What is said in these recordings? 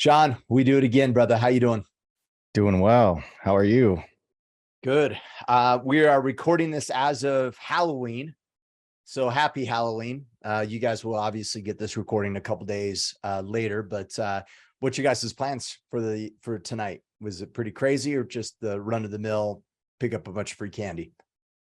Sean, we do it again, brother. How you doing? Doing well. How are you? Good. We are recording this as of Halloween. So happy Halloween. You guys will obviously get this recording a couple days later, but what's your guys' plans for tonight? Was it pretty crazy or just the run of the mill, pick up a bunch of free candy?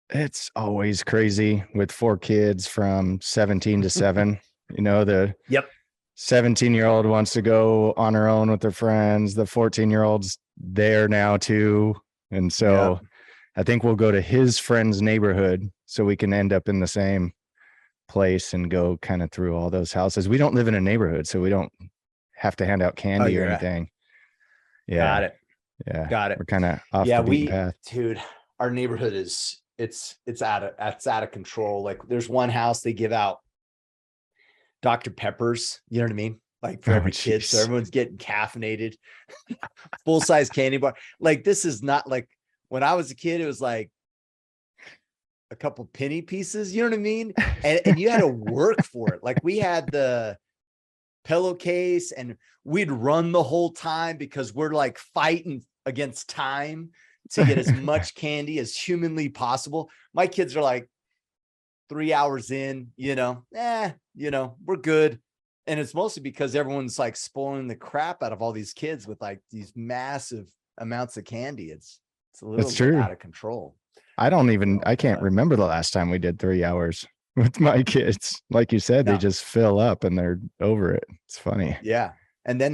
It's always crazy with four kids from 17 to 7. The Yep. 17-year-old wants to go on her own with her friends. The 14-year-old's there now too. And so I think we'll go to his friend's neighborhood so we can end up in the same place and go kind of through all those houses. We don't live in a neighborhood, so we don't have to hand out candy or anything. Yeah. Got it. Yeah. Got it. We're kind of off the beaten path. Dude, our neighborhood is it's out of control. Like there's one house they give out Dr. Peppers, you know what I mean? Like for every kid. So everyone's getting caffeinated, full-size candy bar. Like this is not like when I was a kid, it was like a couple penny pieces, you know what I mean? And you had to work for it. Like we had the pillowcase and we'd run the whole time because we're like fighting against time to get as much candy as humanly possible. My kids are like 3 hours in, we're good. And it's mostly because everyone's like spoiling the crap out of all these kids with like these massive amounts of candy. It's a little bit out of control. I can't remember the last time we did 3 hours with my kids. Like you said, they just fill up and they're over it. It's funny. Yeah. And then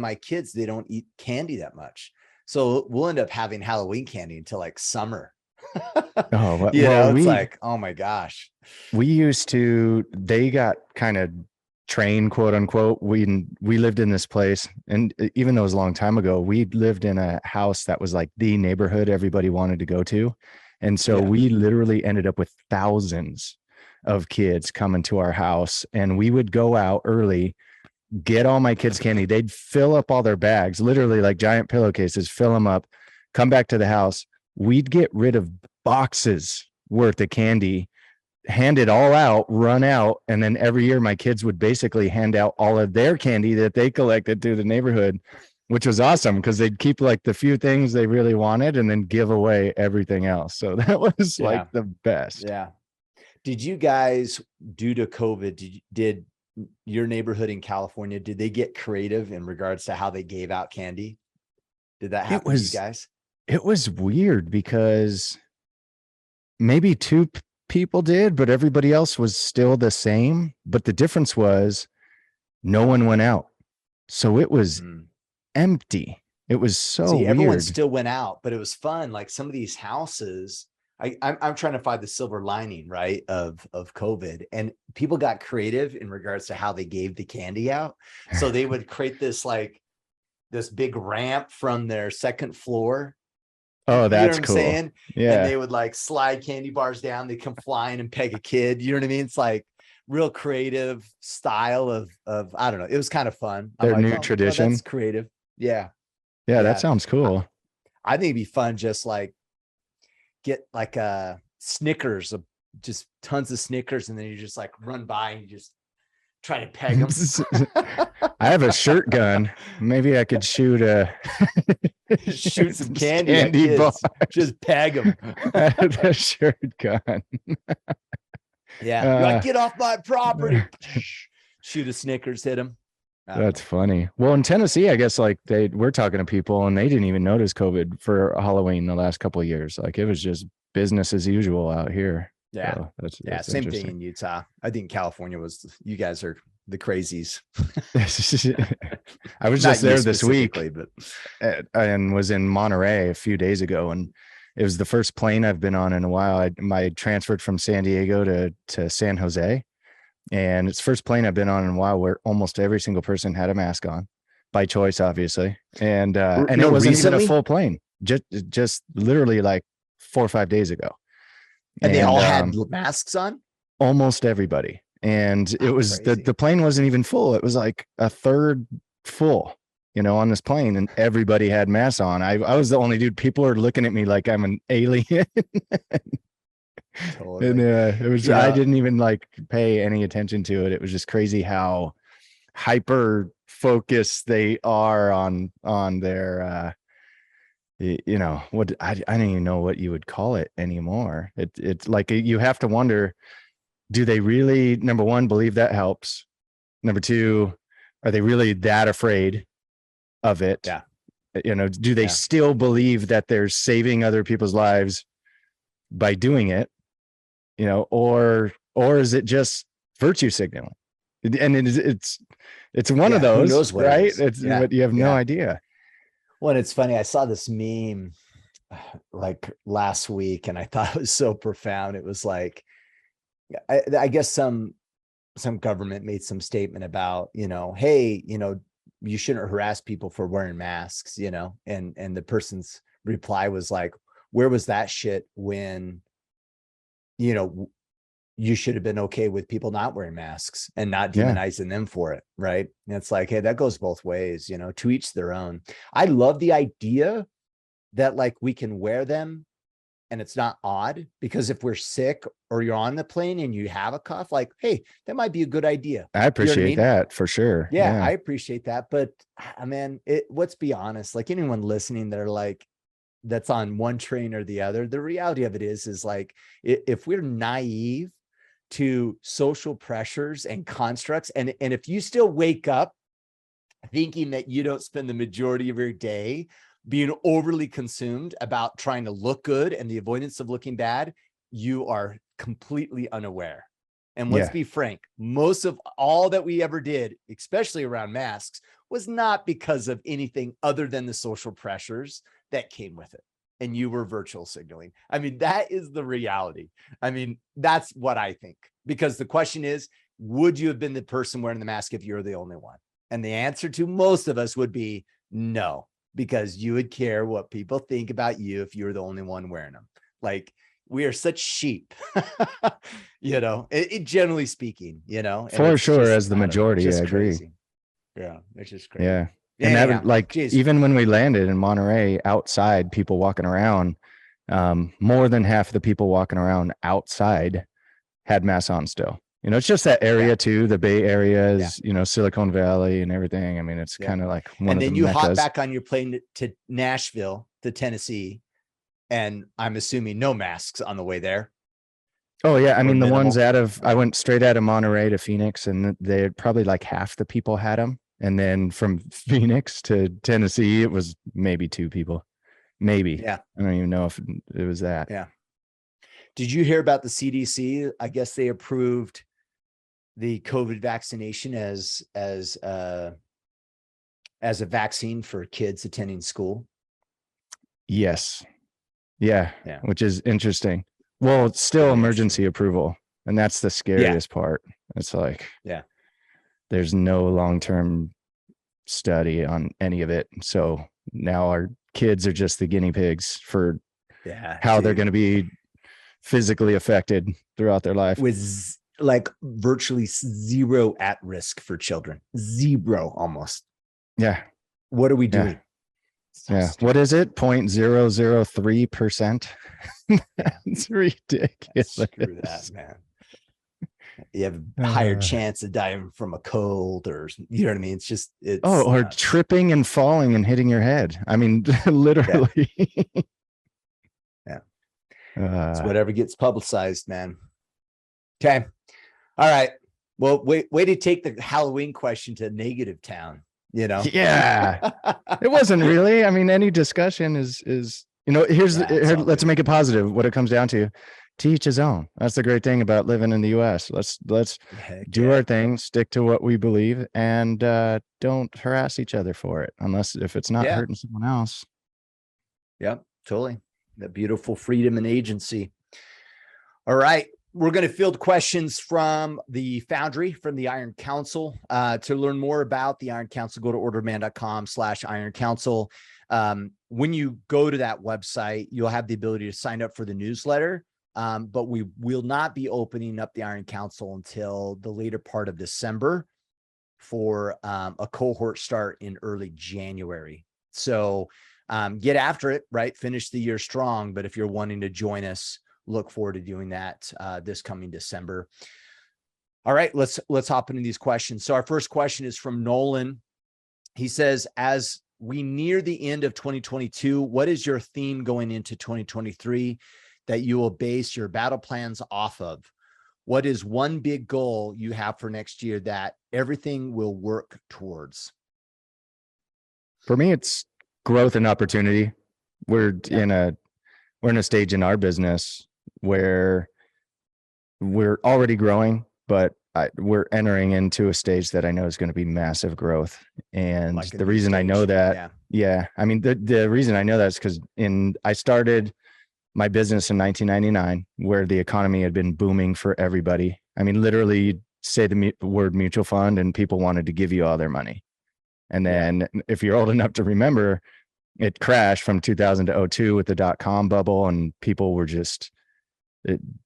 my kids, they don't eat candy that much. So we'll end up having Halloween candy until like summer. It's like, oh my gosh. They got kind of trained, quote unquote. We lived in this place, and even though it was a long time ago, we lived in a house that was like the neighborhood everybody wanted to go to. And so we literally ended up with thousands of kids coming to our house, and we would go out early, get all my kids candy. They'd fill up all their bags, literally like giant pillowcases, fill them up, come back to the house. We'd get rid of boxes worth of candy, hand it all out, run out. And then every year my kids would basically hand out all of their candy that they collected to the neighborhood, which was awesome because they'd keep like the few things they really wanted and then give away everything else. So that was like the best. Yeah. Did you guys, due to COVID, did your neighborhood in California, did they get creative in regards to how they gave out candy? Did that happen to you guys? It was weird because maybe two people did, but everybody else was still the same. But the difference was no one went out. So it was empty. It was so weird. Everyone still went out, but it was fun. Like some of these houses, I'm trying to find the silver lining, right, of COVID. And people got creative in regards to how they gave the candy out. So they would create this big ramp from their second floor. Oh, that's cool. Saying? Yeah. And they would like slide candy bars down. They come flying and peg a kid. You know what I mean? It's like real creative style of I don't know. It was kind of fun. Their new tradition. That's creative. Yeah. Yeah. That sounds cool. I think it'd be fun. Just like get like a Snickers, just tons of Snickers. And then you just like run by and you just try to peg them. I have a shirt gun. Maybe I could shoot some candy bars. Just peg them. The shirt gun. Yeah. Like, get off my property. Shoot a Snickers, hit them. That's funny. Well, in Tennessee, I guess like we're talking to people and they didn't even notice COVID for Halloween the last couple of years. Like it was just business as usual out here. Yeah. So that's same thing in Utah. I think California you guys are the crazies. I was just there this week and was in Monterey a few days ago, and it was the first plane I've been on in a while. I transferred from San Diego to San Jose, and it's the first plane I've been on in a while where almost every single person had a mask on by choice, obviously. And it wasn't even a full plane, just literally like 4 or 5 days ago. And they all had masks on? Almost everybody. And it was the plane wasn't even full. It was like a third full, on this plane, and everybody had masks on. I was the only dude. People are looking at me like I'm an alien. Totally. And it was, I didn't even like pay any attention to it. It was just crazy how hyper focused they are on their you know what, I don't even know what you would call it anymore. It's like you have to wonder, do they really, number one, believe that helps? Number two, are they really that afraid of it? Yeah. You know, do they still believe that they're saving other people's lives by doing it? You know, or is it just virtue signaling? And it's one of those, who knows what right? it is. But you have no idea. Well, it's funny. I saw this meme like last week, and I thought it was so profound. It was like, I guess some government made some statement about, hey, you shouldn't harass people for wearing masks, and the person's reply was like, where was that shit when, you should have been okay with people not wearing masks and not demonizing them for it. Right. And it's like, hey, that goes both ways, to each their own. I love the idea that like we can wear them and it's not odd, because if we're sick or you're on the plane and you have a cough, like, hey, that might be a good idea. I appreciate that for sure. Yeah, I appreciate that. But man, let's be honest, like anyone listening that are like, that's on one train or the other, the reality of it is like, if we're naive to social pressures and constructs, and if you still wake up thinking that you don't spend the majority of your day being overly consumed about trying to look good and the avoidance of looking bad, you are completely unaware. And let's be frank, most of all that we ever did, especially around masks, was not because of anything other than the social pressures that came with it. And you were virtual signaling. I mean, that is the reality. I mean, that's what I think. Because the question is, would you have been the person wearing the mask if you were the only one? And the answer to most of us would be no, because you would care what people think about you if you were the only one wearing them. Like, we are such sheep, generally speaking, for sure, just, as the majority, I agree. Crazy. Yeah, it's just crazy. Yeah. And anyhow, that, like, even when we landed in Monterey, outside, people walking around, more than half the people walking around outside had masks on still. It's just that area too. The Bay Area is, Silicon Valley and everything. I mean, it's kind of like one of the meccas. And then you hop back on your plane to Nashville, to Tennessee, and I'm assuming no masks on the way there. Oh yeah, I mean the ones I went straight out of Monterey to Phoenix, and they had probably like half the people had them. And then from Phoenix to Tennessee, it was maybe 2 people, maybe. Yeah, I don't even know if it was that. Yeah. Did you hear about the CDC? I guess they approved the COVID vaccination as a vaccine for kids attending school. Yes. Yeah. Which is interesting. Well, it's still emergency approval. And that's the scariest part. It's like, there's no long-term study on any of it. So now our kids are just the guinea pigs for how they're going to be physically affected throughout their life. With like virtually zero at risk for children. Zero almost. Yeah. What are we doing? Yeah. What is it? 0.003%. That's ridiculous. Screw that, man. You have a higher chance of dying from a cold, or you know what I mean? Or tripping and falling and hitting your head. I mean, literally. It's whatever gets publicized, man. Okay. All right. Well, way to take the Halloween question to negative town, Yeah. It wasn't really. I mean, any discussion is let's make it positive. What it comes down to each his own. That's the great thing about living in the US. Let's do our thing, stick to what we believe, and don't harass each other for it, unless if it's not hurting someone else. Yep, totally. The beautiful freedom and agency. All right. We're going to field questions from the Foundry, from the Iron Council. To learn more about the Iron Council, go to orderman.com/Iron Council. When you go to that website, you'll have the ability to sign up for the newsletter. But we will not be opening up the Iron Council until the later part of December for a cohort start in early January. So get after it, right? Finish the year strong. But if you're wanting to join us, look forward to doing that this coming December. All right, let's hop into these questions. So our first question is from Nolan. He says, as we near the end of 2022, what is your theme going into 2023 that you will base your battle plans off of? What is one big goal you have for next year that everything will work towards? For me, it's growth and opportunity. We're in a stage in our business where we're already growing, but we're entering into a stage that I know is going to be massive growth. And Like the reason I know that, I mean, the reason I know that is because I started my business in 1999, where the economy had been booming for everybody. I mean, literally, you'd say the word mutual fund and people wanted to give you all their money. And then if you're old enough to remember, it crashed from 2000 to 02 with the dot-com bubble, and people were just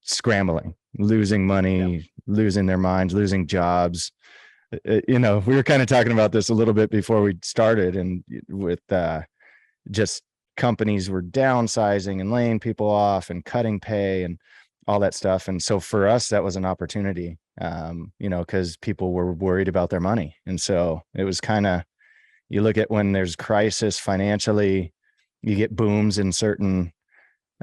scrambling, losing money, losing their minds, losing jobs. We were kind of talking about this a little bit before we started, and with just companies were downsizing and laying people off and cutting pay and all that stuff. And so for us, that was an opportunity, because people were worried about their money. And so it was kind of, you look at when there's crisis financially, you get booms in certain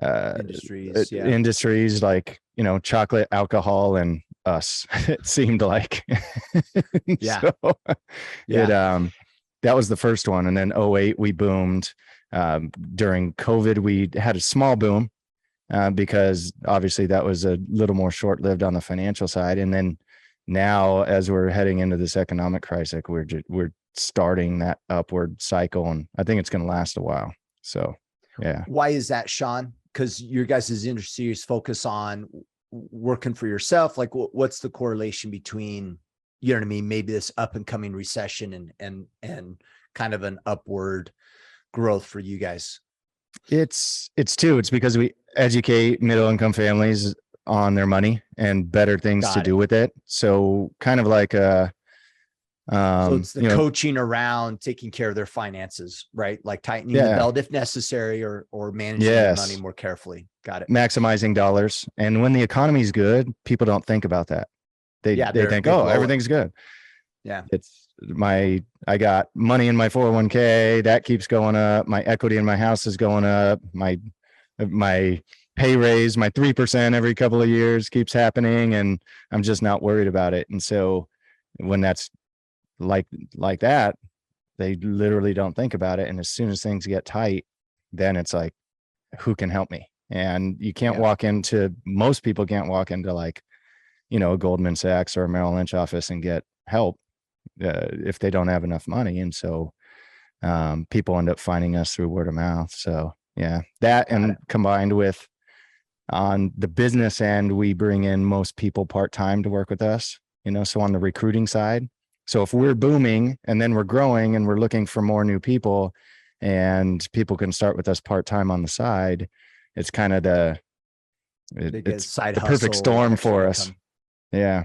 industries like, chocolate, alcohol, and us, it seemed like. That was the first one. And then 08, we boomed. During COVID, we had a small boom because obviously that was a little more short-lived on the financial side. And then now, as we're heading into this economic crisis, we're starting that upward cycle, and I think it's going to last a while. So, yeah. Why is that, Sean? Because your guys' industry is focused on working for yourself. Like, what's the correlation between, you know what I mean, maybe this up and coming recession and kind of an upward growth for you guys? It's because we educate middle income families on their money and better things to do with it. So kind of like so it's the coaching around taking care of their finances, right? Like tightening the belt if necessary, or managing their money more carefully. Got it. Maximizing dollars. And when the economy's good, people don't think about that. They think, everything's good. Yeah. I got money in my 401k that keeps going up. My equity in my house is going up. My pay raise, my 3% every couple of years keeps happening, and I'm just not worried about it. And so when that's like that, they literally don't think about it. And as soon as things get tight, then it's like, who can help me? And you can't most people can't walk into like, a Goldman Sachs or a Merrill Lynch office and get help if they don't have enough money. And so people end up finding us through word of mouth. So combined with, on the business end, we bring in most people part-time to work with us, so on the recruiting side. So if we're booming and then we're growing and we're looking for more new people, and people can start with us part-time on the side, it's kind of the perfect storm for us. Yeah.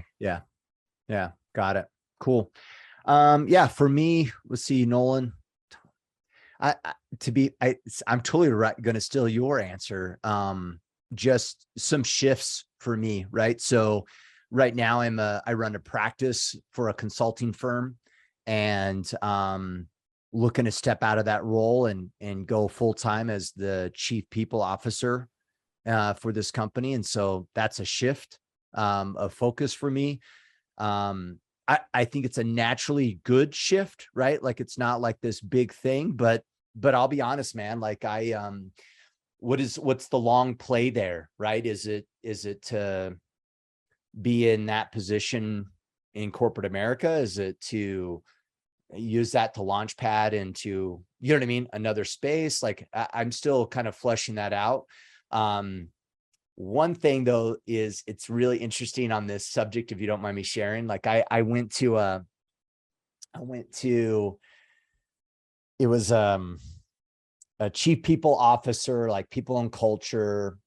Got it. Cool. For me, let's see, Nolan, I'm totally going to steal your answer. Just some shifts for me, right? So right now I run a practice for a consulting firm, and looking to step out of that role and go full-time as the chief people officer for this company. And so that's a shift of focus for me. I think it's a naturally good shift, right? Like, it's not like this big thing, but I'll be honest, man, like what's the long play there, right? Is it to be in that position in corporate America? Is it to use that to launch pad into, you know what I mean, another space? Like, I'm still kind of fleshing that out. One thing though is, it's really interesting on this subject, if you don't mind me sharing. Like, I went to it was a chief people officer, like people and culture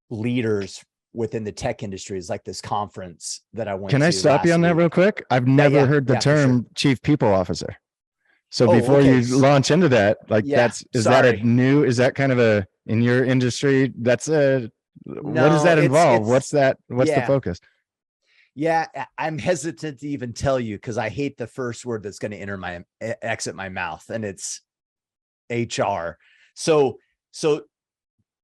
leaders within the tech industry. Is like this conference that I went to. Can I stop you on that real quick? I've never heard the term chief people officer. So before you launch into that, like is that kind of a, in your industry, what does that involve? What's the focus? Yeah, I'm hesitant to even tell you because I hate the first word that's going to exit my mouth, and it's HR. So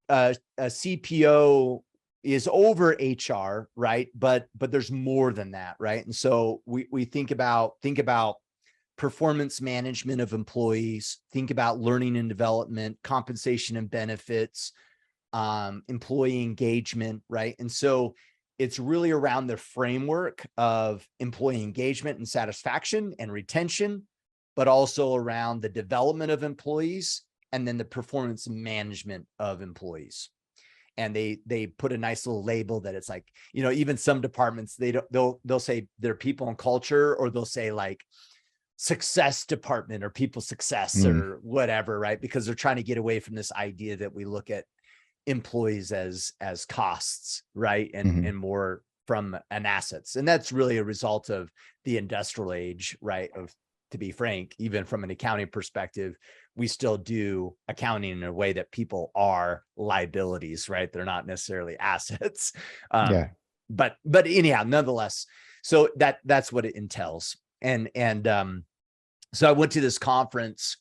a CPO is over HR, right? But there's more than that, right? And so we think about performance management of employees, think about learning and development, compensation and benefits, employee engagement, right? And so it's really around the framework of employee engagement and satisfaction and retention, but also around the development of employees and then the performance management of employees. And they put a nice little label that it's like, even some departments, they'll say their people and culture, or they'll say like success department or people success or whatever, right? Because they're trying to get away from this idea that we look at employees as costs, right? And more from an assets. And that's really a result of the industrial age, right? To be frank, even from an accounting perspective, we still do accounting in a way that people are liabilities, right? They're not necessarily assets. But anyhow, nonetheless, so that's what it entails. And so I went to this conference,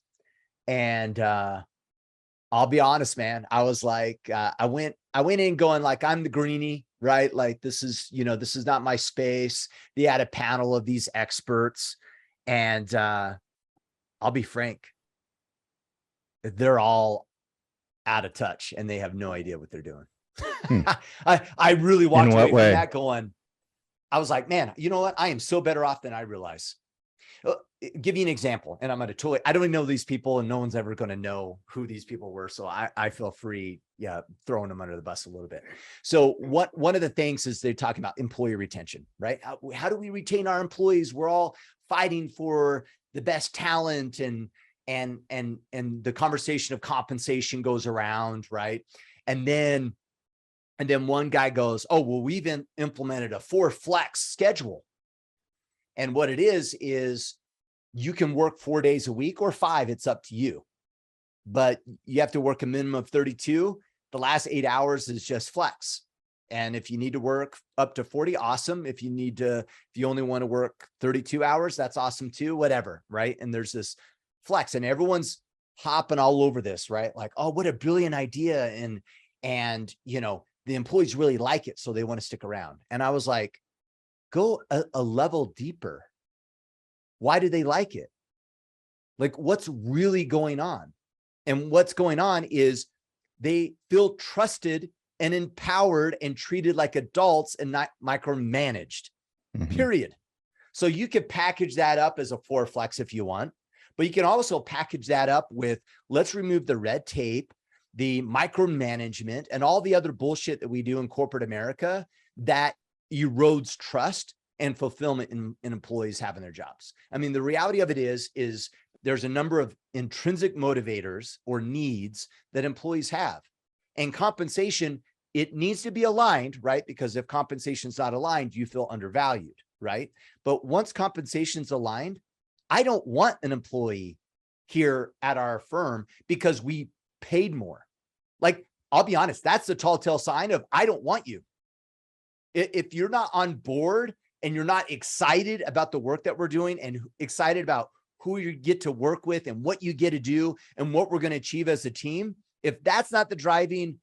and I'll be honest, man. I was like, I went in going like, I'm the greenie, right? Like this is not my space. They had a panel of these experts, and I'll be frank, they're all out of touch and they have no idea what they're doing. I really walked away from that going, I was like, man, you know what? I am so better off than I realize. Give you an example, and I'm going to I don't even know these people, and no one's ever going to know who these people were. So I feel free, throwing them under the bus a little bit. So one of the things is they're talking about employee retention, right? How do we retain our employees? We're all fighting for the best talent, and the conversation of compensation goes around, right? And then one guy goes, oh, well, we've implemented a 4 flex schedule. And what it is you can work 4 days a week or 5, it's up to you. But you have to work a minimum of 32. The last 8 hours is just flex. And if you need to work up to 40, awesome. If you only want to work 32 hours, that's awesome too, whatever, right? And there's this flex, and everyone's hopping all over this, right? Like, oh, what a brilliant idea. And the employees really like it, so they want to stick around. And I was like, go a level deeper. Why do they like it? Like, what's really going on? And what's going on is they feel trusted and empowered and treated like adults and not micromanaged, period. So you could package that up as a 4 flex if you want, but you can also package that up with, let's remove the red tape, the micromanagement, and all the other bullshit that we do in corporate America that erodes trust and fulfillment in employees having their jobs. I mean, the reality of it is there's a number of intrinsic motivators or needs that employees have. And compensation, it needs to be aligned, right? Because if compensation's not aligned, you feel undervalued, right? But once compensation's aligned, I don't want an employee here at our firm because we paid more. Like, I'll be honest, that's the tall tale sign of I don't want you. If you're not on board and you're not excited about the work that we're doing and excited about who you get to work with and what you get to do and what we're going to achieve as a team, if that's not the driving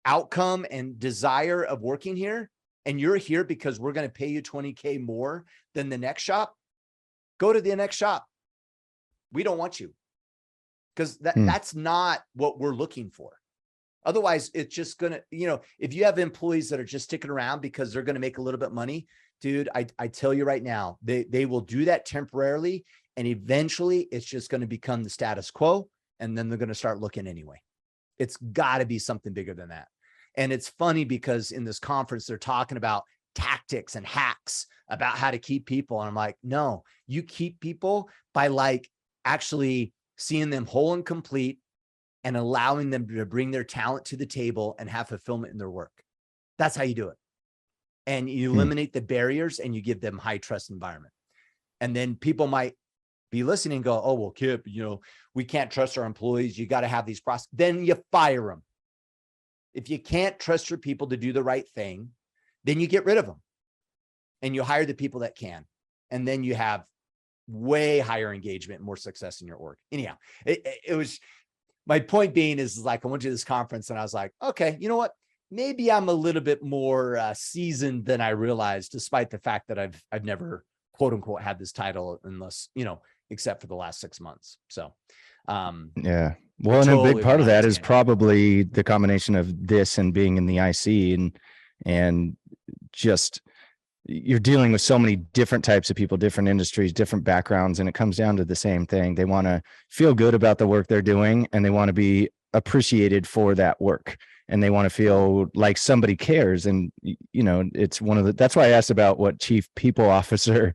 outcome and desire of working here, and you're here because we're going to pay you $20K more than the next shop, go to the next shop. We don't want you, because that's not what we're looking for. Otherwise, it's just going to, if you have employees that are just sticking around because they're going to make a little bit of money, dude, I tell you right now, they will do that temporarily. And eventually it's just going to become the status quo. And then they're going to start looking anyway. It's got to be something bigger than that. And it's funny because in this conference, they're talking about tactics and hacks about how to keep people. And I'm like, no, you keep people by like actually seeing them whole and complete and allowing them to bring their talent to the table and have fulfillment in their work. That's how you do it. And you eliminate the barriers and you give them high trust environment. And then people might be listening and go, oh, well, Kip, we can't trust our employees. You got to have these processes. Then you fire them. If you can't trust your people to do the right thing, then you get rid of them. and you hire the people that can, and then you have way higher engagement and more success in your org. Anyhow, it was, my point being is like, I went to this conference and I was like, okay, you know what? Maybe I'm a little bit more seasoned than I realized, despite the fact that I've never quote unquote had this title unless, except for the last 6 months. So, yeah. Well, and a big part of that is probably the combination of this and being in the IC and just, you're dealing with so many different types of people, different industries, different backgrounds, and it comes down to the same thing. They want to feel good about the work they're doing, and they want to be appreciated for that work, and they want to feel like somebody cares. And it's that's why I asked about what chief people officer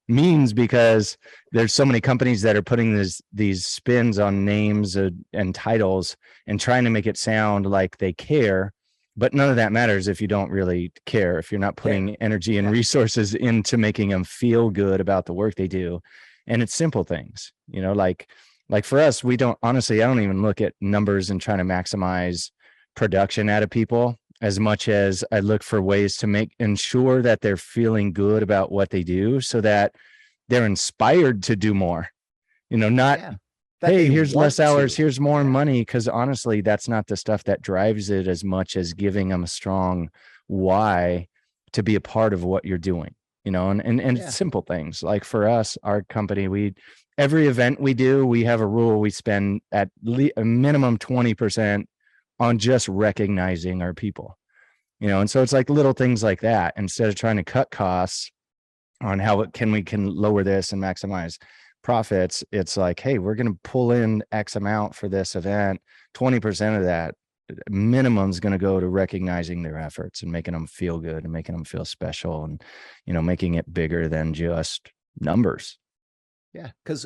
means, because there's so many companies that are putting these spins on names and titles and trying to make it sound like they care. But none of that matters if you don't really care, if you're not putting energy and resources into making them feel good about the work they do. And it's simple things, like for us, I don't even look at numbers and trying to maximize production out of people as much as I look for ways to ensure that they're feeling good about what they do, so that they're inspired to do more, hey, here's less hours, here's more money. Because honestly, that's not the stuff that drives it as much as giving them a strong why to be a part of what you're doing, and simple things. Like for us, our company, every event we do, we have a rule. We spend at least a minimum 20% on just recognizing our people, and so it's like little things like that. Instead of trying to cut costs on how we can lower this and maximize profits, it's like, hey, we're going to pull in X amount for this event. 20% of that minimum is going to go to recognizing their efforts and making them feel good and making them feel special, and making it bigger than just numbers. Yeah, because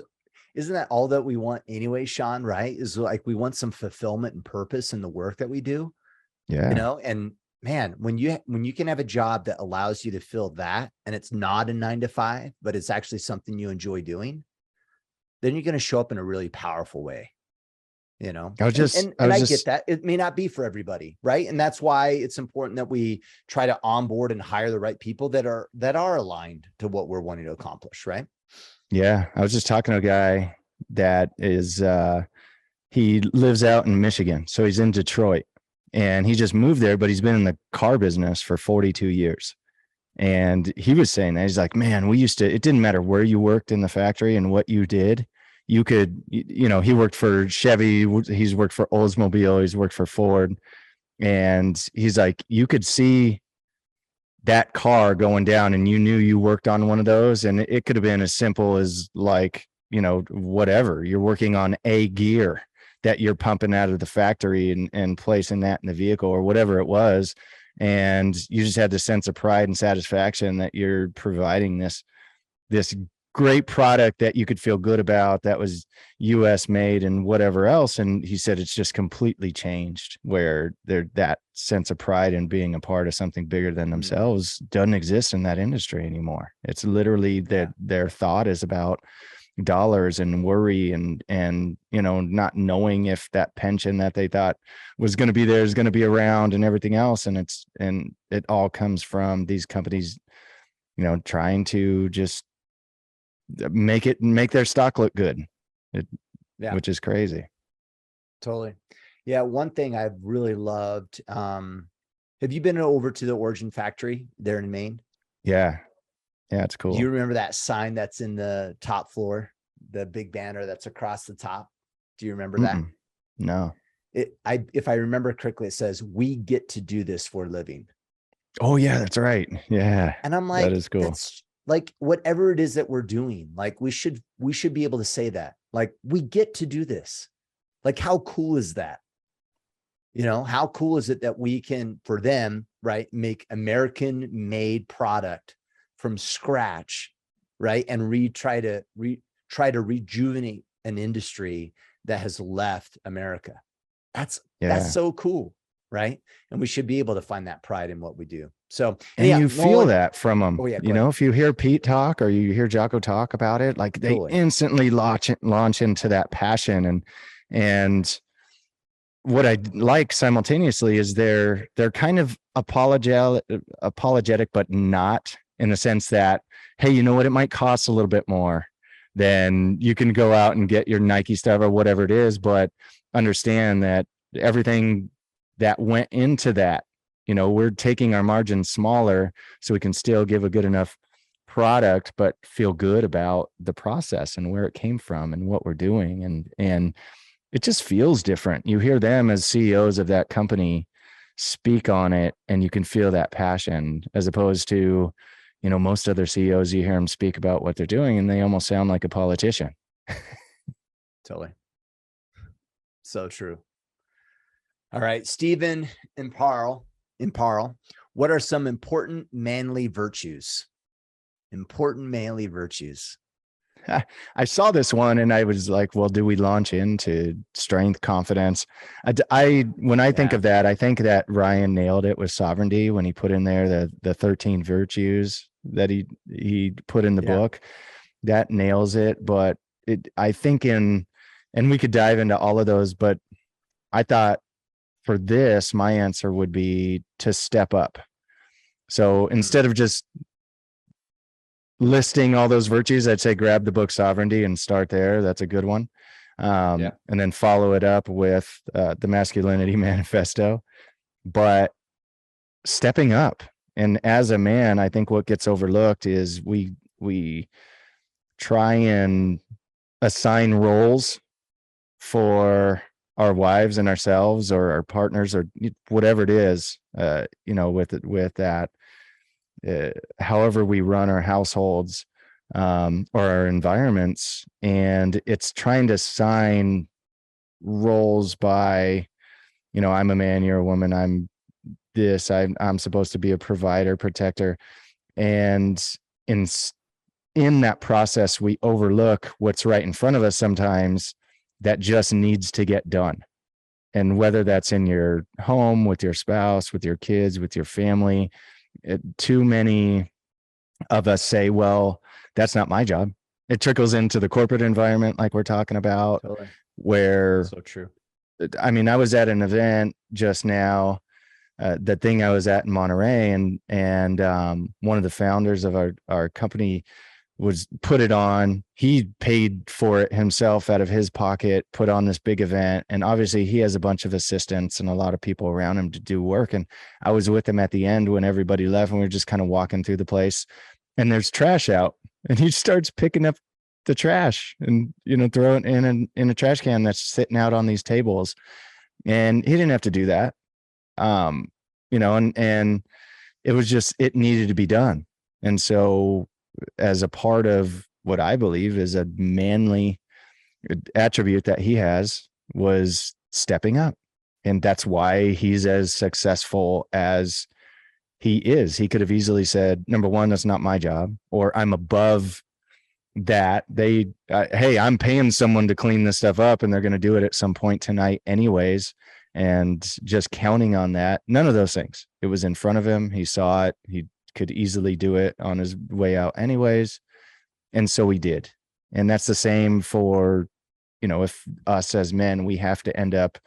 isn't that all that we want anyway, Sean? Right? Is like, we want some fulfillment and purpose in the work that we do. Yeah. And man, when you can have a job that allows you to feel that, and it's not a 9 to 5, but it's actually something you enjoy doing, then you're going to show up in a really powerful way, I get that it may not be for everybody. Right. And that's why it's important that we try to onboard and hire the right people that are aligned to what we're wanting to accomplish. Right. Yeah. I was just talking to a guy that is, he lives out in Michigan. So he's in Detroit, and he just moved there, but he's been in the car business for 42 years. And he was saying that he's like, man, it didn't matter where you worked in the factory and what you did. You could, he worked for Chevy. He's worked for Oldsmobile. He's worked for Ford. And he's like, you could see that car going down and you knew you worked on one of those. And it could have been as simple as like, whatever, you're working on a gear that you're pumping out of the factory and placing that in the vehicle or whatever it was. And you just had the sense of pride and satisfaction that you're providing this great product that you could feel good about, that was US made and whatever else. And he said it's just completely changed, where that sense of pride in being a part of something bigger than themselves doesn't exist in that industry anymore. It's literally that their thought is about dollars and worry and not knowing if that pension that they thought was going to be there is going to be around and everything else. And it all comes from these companies trying to just make their stock look good, which is crazy. Totally. Yeah. One thing I've really loved, have you been over to the Origin factory there in Maine? Yeah, it's cool. Do you remember that sign that's in the top floor, the big banner that's across the top? Do you remember that? No. If I remember correctly, it says, "We get to do this for a living." Oh yeah, that's right. Yeah. And I'm like, that is cool. That's like, whatever it is that we're doing, like we should be able to say that, like, we get to do this. Like, how cool is that? How cool is it that we can, for them, right, make American made product from scratch, right? And try to rejuvenate an industry that has left America. That's so cool, right? And we should be able to find that pride in what we do. So, and you feel that from them. Oh, yeah, if you hear Pete talk or you hear Jocko talk about it, like they instantly launch into that passion. And what I like simultaneously is they're kind of apologetic, but not in the sense that, hey, you know what, it might cost a little bit more. Then you can go out and get your Nike stuff or whatever it is, but understand that everything that went into that, we're taking our margins smaller so we can still give a good enough product, but feel good about the process and where it came from and what we're doing. And it just feels different. You hear them as CEOs of that company speak on it, and you can feel that passion, as opposed to, most other CEOs, you hear them speak about what they're doing and they almost sound like a politician. Totally. So true. All right, Stephen and Parl, what are some important manly virtues? Important manly virtues. I saw this one and I was like, well, do we launch into strength, confidence? When I think of that, I think that Ryan nailed it with sovereignty when he put in there the 13 virtues that he put in the book. That nails it. But I think and we could dive into all of those, but I thought for this, my answer would be to step up. So instead of just listing all those virtues, I'd say grab the book Sovereignty and start there. That's a good one. And then follow it up with the Masculinity Manifesto. But stepping up, and as a man, I think what gets overlooked is we try and assign roles for our wives and ourselves or our partners or whatever it is, with that. However we run our households or our environments, and it's trying to assign roles by, I'm a man, you're a woman, I'm this, I'm supposed to be a provider, protector, and in that process we overlook what's right in front of us sometimes that just needs to get done. And whether that's in your home, with your spouse, with your kids, with your family, too many of us say, well, that's not my job. It trickles into the corporate environment like we're talking about. Totally. Where so true. I mean, I was at an event just now, the thing I was at in Monterey, and one of the founders of our company was put it on. He paid for it himself out of his pocket, put on this big event. And obviously he has a bunch of assistants and a lot of people around him to do work. And I was with him at the end when everybody left, and we were just kind of walking through the place, and there's trash out, and he starts picking up the trash and, throw it in a trash can that's sitting out on these tables. And he didn't have to do that. And it was just, it needed to be done. And so as a part of what I believe is a manly attribute that he has was stepping up. And that's why he's as successful as he is. He could have easily said, number one, that's not my job, or I'm above that. Hey, I'm paying someone to clean this stuff up and they're going to do it at some point tonight anyways. And just counting on that, none of those things. It was in front of him. He saw it. He could easily do it on his way out anyways. And so we did. And that's the same for, if us as men, we have to end up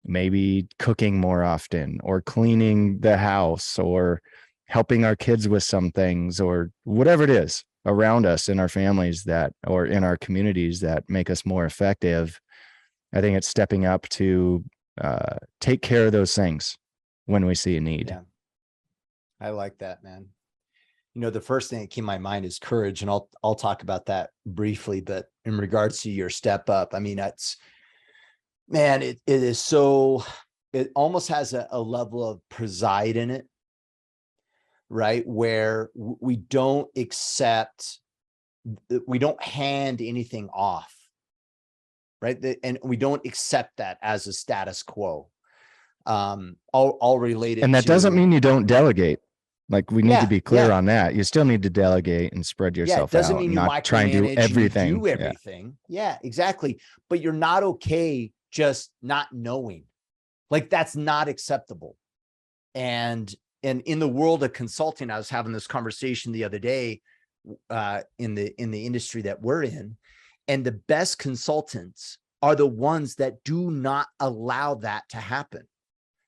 maybe cooking more often or cleaning the house or helping our kids with some things or whatever it is around us in our families or in our communities that make us more effective. I think it's stepping up to take care of those things when we see a need. Yeah. I like that, man. The first thing that came to my mind is courage, and I'll talk about that briefly. But in regards to your step up, I mean, it is so, it almost has a level of preside in it, right? Where we don't hand anything off, right? And we don't accept that as a status quo. All related. And that doesn't mean you don't delegate. Like we need to be clear on that. You still need to delegate and spread yourself out. It doesn't mean you not try and do everything. Do everything. Yeah, exactly. But you're not okay just not knowing. Like that's not acceptable. And in the world of consulting, I was having this conversation the other day in the industry that we're in, and the best consultants are the ones that do not allow that to happen.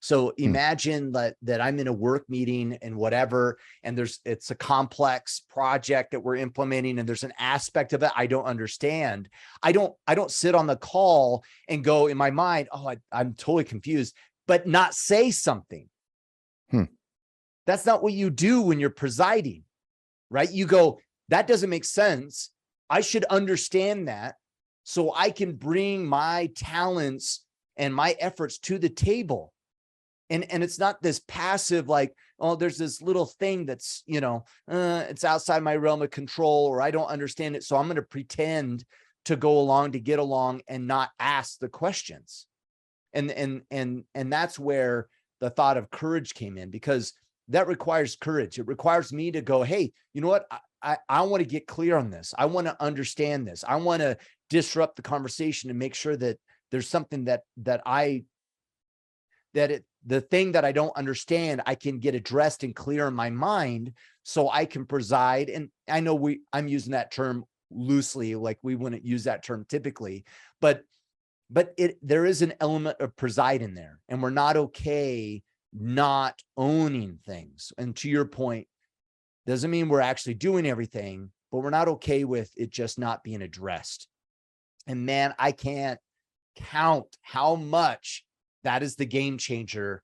So imagine that I'm in a work meeting and whatever, and it's a complex project that we're implementing, and there's an aspect of it I don't understand. I don't sit on the call and go in my mind, oh, I'm totally confused, but not say something. That's not what you do when you're presiding, right? You go, that doesn't make sense. I should understand that so I can bring my talents and my efforts to the table. And it's not this passive, like, oh, there's this little thing that's, it's outside my realm of control, or I don't understand it, so I'm going to pretend to go along to get along and not ask the questions. And that's where the thought of courage came in, because that requires courage. It requires me to go, hey, you know what? I want to get clear on this. I want to understand this. I want to disrupt the conversation and make sure that there's something the thing that I don't understand, I can get addressed and clear in my mind so I can preside. And I know I'm using that term loosely, like we wouldn't use that term typically, but there is an element of preside in there, and we're not okay not owning things. And to your point, doesn't mean we're actually doing everything, but we're not okay with it just not being addressed. And man, I can't count how much that is the game changer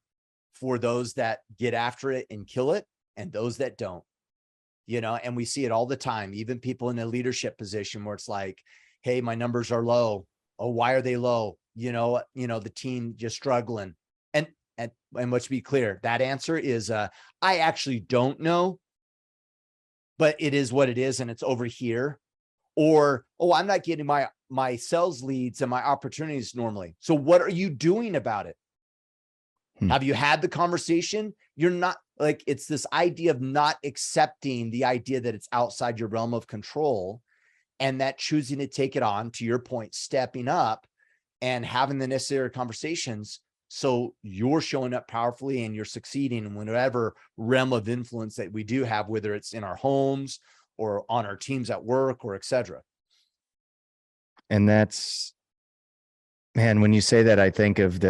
for those that get after it and kill it, and those that don't, and we see it all the time, even people in a leadership position where it's like, hey, my numbers are low. Oh, why are they low? The team just struggling. And let's be clear, that answer is, I actually don't know, but it is what it is. And it's over here. Or, oh, I'm not getting my sales leads and my opportunities normally. So what are you doing about it? Have you had the conversation? You're not, like, it's this idea of not accepting the idea that it's outside your realm of control, and that choosing to take it on, to your point, stepping up and having the necessary conversations. So you're showing up powerfully and you're succeeding in whatever realm of influence that we do have, whether it's in our homes or on our teams at work or et cetera. And that's, man, when you say that, I think of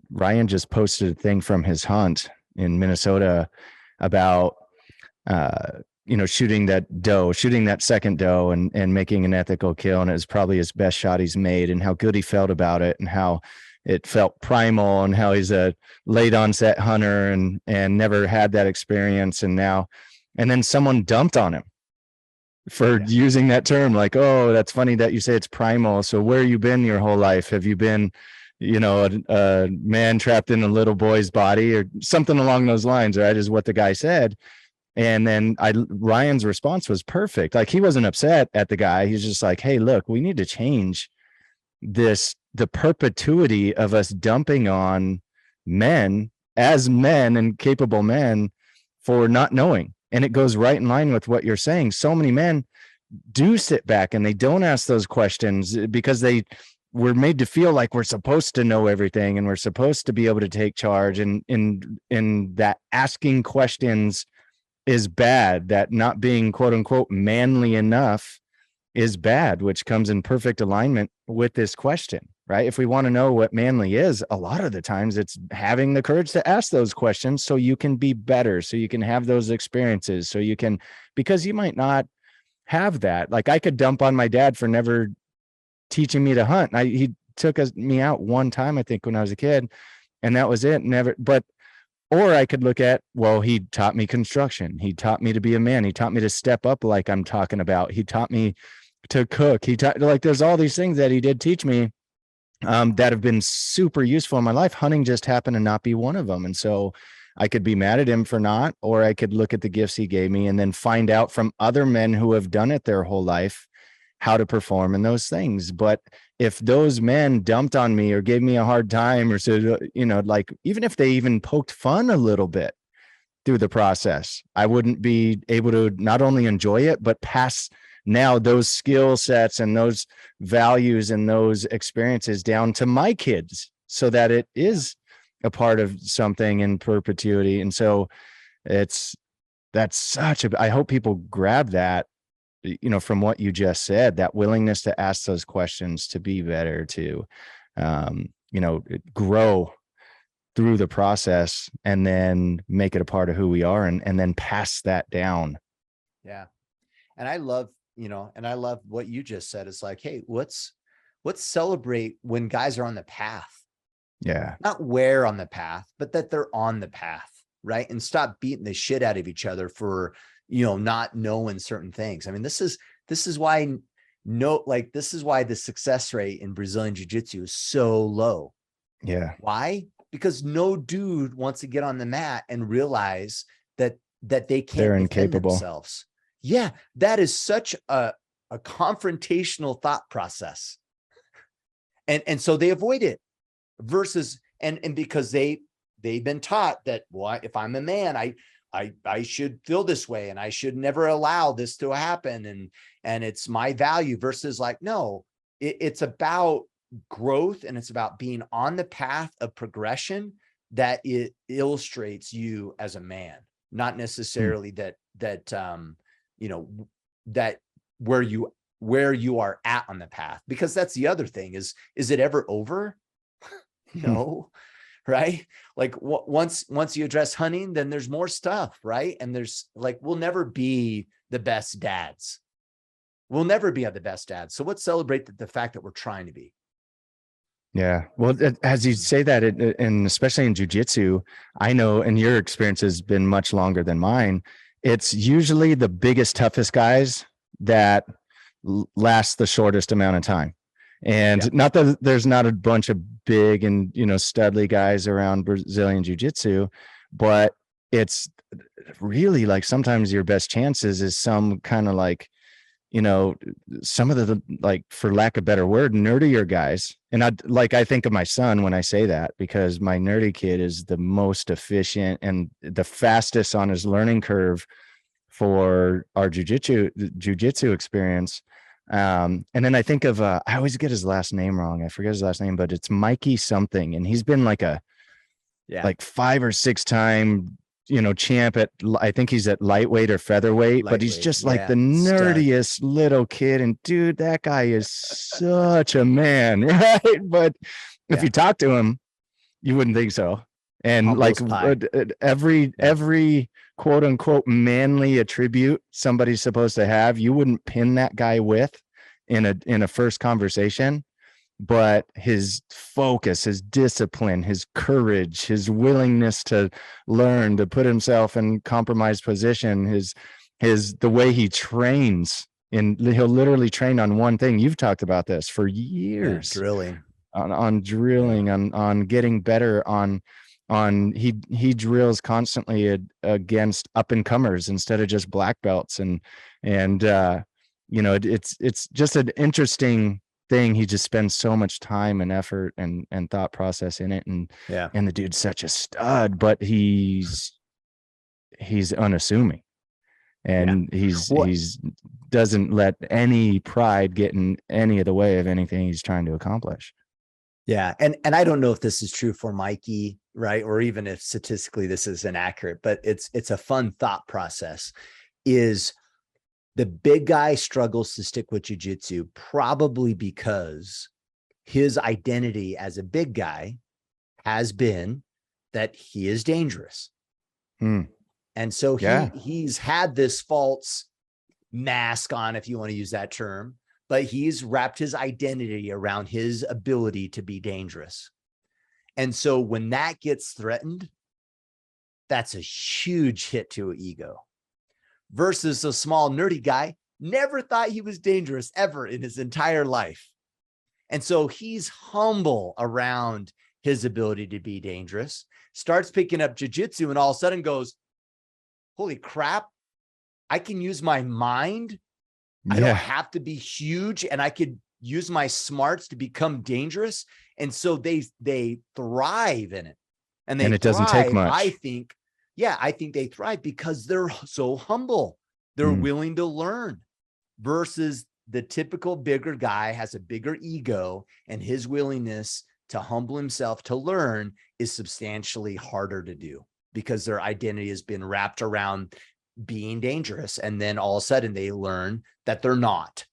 Ryan just posted a thing from his hunt in Minnesota about, shooting that second doe and making an ethical kill. And it was probably his best shot he's made, and how good he felt about it, and how it felt primal, and how he's a late onset hunter and never had that experience. And then someone dumped on him for using that term, like, oh, that's funny that you say it's primal. So where you been your whole life? Have you been, a man trapped in a little boy's body, or something along those lines, right? Is what the guy said. And then Ryan's response was perfect. Like, he wasn't upset at the guy. He's just like, hey, look, we need to change the perpetuity of us dumping on men as men and capable men for not knowing. And it goes right in line with what you're saying. So many men do sit back and they don't ask those questions because we're made to feel like we're supposed to know everything and we're supposed to be able to take charge. And in that asking questions is bad, that not being quote unquote manly enough is bad, which comes in perfect alignment with this question, right? If we want to know what manly is, a lot of the times it's having the courage to ask those questions so you can be better, so you can have those experiences, so you can, because you might not have that. Like, I could dump on my dad for never teaching me to hunt. He took me out one time, I think, when I was a kid, and that was it. Never, or I could look at, well, he taught me construction. He taught me to be a man. He taught me to step up, like I'm talking about. He taught me to cook. There's all these things that he did teach me that have been super useful in my life. Hunting just happened to not be one of them. And so I could be mad at him for not, or I could look at the gifts he gave me and then find out from other men who have done it their whole life how to perform in those things. But if those men dumped on me or gave me a hard time, or said, like, even if they even poked fun a little bit through the process, I wouldn't be able to not only enjoy it, but pass now those skill sets and those values and those experiences down to my kids so that it is a part of something in perpetuity. And so I hope people grab that, from what you just said, that willingness to ask those questions, to be better, to, grow through the process and then make it a part of who we are, and then pass that down. Yeah. And I love, and I love what you just said. It's like, hey, let's celebrate when guys are on the path. Yeah. Not where on the path, but that they're on the path, right? And stop beating the shit out of each other for, not knowing certain things. I mean, this is why this is why the success rate in Brazilian Jiu-Jitsu is so low. Yeah. Why? Because no dude wants to get on the mat and realize that they can't They're defend incapable. themselves. Yeah, that is such a confrontational thought process. And so they avoid it versus, and because they've been taught that, well, if I'm a man, I should feel this way and I should never allow this to happen. And it's my value versus like, no, it's about growth, and it's about being on the path of progression that it illustrates you as a man, not necessarily that where you are at on the path, because that's the other thing is it ever over? No. Right. Like once you address hunting, then there's more stuff. Right. And there's like, we'll never be the best dads. We'll never be the best dads. So let's celebrate the fact that we're trying to be. Yeah. Well, as you say that, and especially in jiu-jitsu, I know, and your experience has been much longer than mine. It's usually the biggest, toughest guys that last the shortest amount of time. And not that there's not a bunch of big and, studly guys around Brazilian jiu-jitsu, but it's really like sometimes your best chances is some kind of like, some of the, like, for lack of a better word, nerdier guys. And I think of my son when I say that, because my nerdy kid is the most efficient and the fastest on his learning curve for our jujitsu experience. And then I think of, I always get his last name wrong. I forget his last name, but it's Mikey something. And he's been like like 5 or 6 time, champ at, I think he's at lightweight or featherweight, but he's just like the nerdiest little kid. And dude, that guy is such a man, right? But if you talk to him, you wouldn't think so. And like every quote unquote manly attribute somebody's supposed to have, you wouldn't pin that guy with in a first conversation. But his focus, his discipline, his courage, his willingness to learn, to put himself in compromised position, the way he trains, and he'll literally train on one thing. You've talked about this for years. Drilling. On drilling, on getting better, on he drills constantly against up and comers instead of just black belts. And it's just an interesting thing. He just spends so much time and effort and thought process in it. And the dude's such a stud, but he's unassuming, and he's doesn't let any pride get in any of the way of anything he's trying to accomplish. Yeah. And I don't know if this is true for Mikey, right? Or even if statistically this is inaccurate, but it's a fun thought process. Is the big guy struggles to stick with jiu-jitsu probably because his identity as a big guy has been that he is dangerous. And so he's had this false mask on, if you want to use that term, but he's wrapped his identity around his ability to be dangerous. And so when that gets threatened, that's a huge hit to an ego. Versus a small nerdy guy, never thought he was dangerous ever in his entire life. And so he's humble around his ability to be dangerous, starts picking up jiu-jitsu, and all of a sudden goes, holy crap, I can use my mind. I don't have to be huge, and I could use my smarts to become dangerous. And so they thrive in it. And it doesn't take much. I think they thrive because they're so humble. They're willing to learn, versus the typical bigger guy has a bigger ego, and his willingness to humble himself to learn is substantially harder to do because their identity has been wrapped around being dangerous. And then all of a sudden they learn that they're not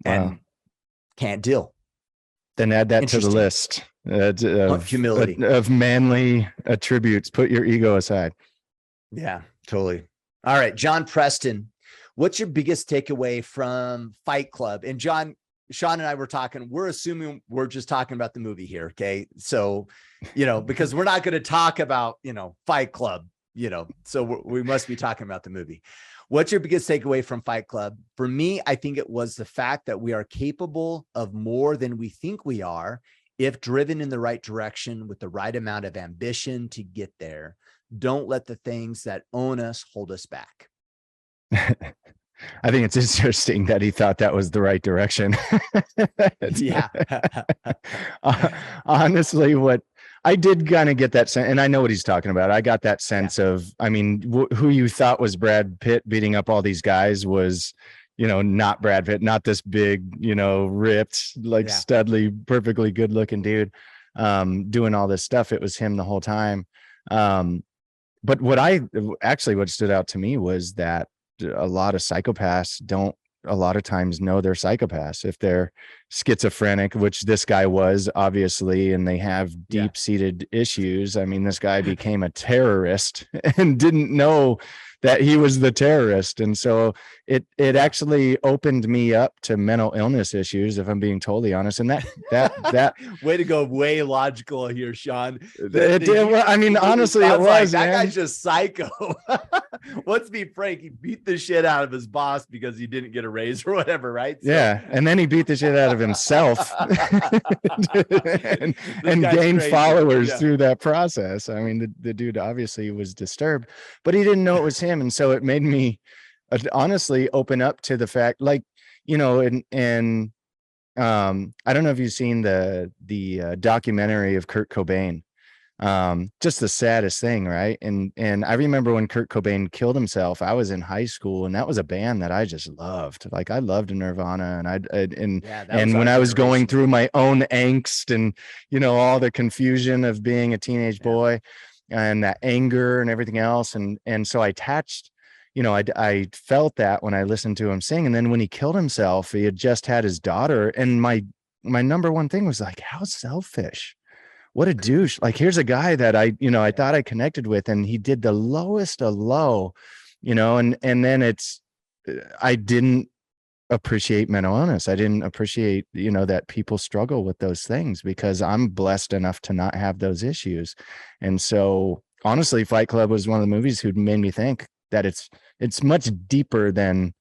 and can't deal. Then add that to the list Humility. Of manly attributes. Put your ego aside. Yeah, totally. All right, John Preston, what's your biggest takeaway from Fight Club? And John, Sean and I were talking, we're assuming we're just talking about the movie here. Okay. So, because we're not going to talk about, Fight Club, so we must be talking about the movie. What's your biggest takeaway from Fight Club? For me, I think it was the fact that we are capable of more than we think we are if driven in the right direction with the right amount of ambition to get there. Don't let the things that own us hold us back. I think it's interesting that he thought that was the right direction. Yeah. Honestly, what I did kind of get that sense, and I know what he's talking about. I got that sense of, I mean, who you thought was Brad Pitt beating up all these guys was, not Brad Pitt, not this big, ripped, like Studley, perfectly good looking dude, doing all this stuff. It was him the whole time. But what stood out to me was that a lot of psychopaths don't a lot of times know they're psychopaths if they're schizophrenic, which this guy was obviously, and they have deep-seated issues. I mean, this guy became a terrorist and didn't know that he was the terrorist. And so it actually opened me up to mental illness issues, if I'm being totally honest. And that way to go, way logical here, Sean. I mean, honestly, it was like, that guy's just psycho. Let's be frank, he beat the shit out of his boss because he didn't get a raise or whatever, right? So. Yeah, and then he beat the shit out of himself and gained followers through that process. I mean, the dude obviously was disturbed, but he didn't know it was him. And so it made me honestly open up to the fact, like, and I don't know if you've seen the documentary of Kurt Cobain. Just the saddest thing, right? And I remember when Kurt Cobain killed himself, I was in high school, and that was a band that I just loved. Like, I loved Nirvana, and when I was going through my own angst and all the confusion of being a teenage boy and that anger and everything else, and so I attached, I felt that when I listened to him sing. And then when he killed himself, he had just had his daughter, and my number one thing was like, how selfish. What a douche. Like, here's a guy that I thought I connected with, and he did the lowest of low, and then I didn't appreciate mental illness. I didn't appreciate, that people struggle with those things, because I'm blessed enough to not have those issues. And so honestly, Fight Club was one of the movies who made me think that it's much deeper than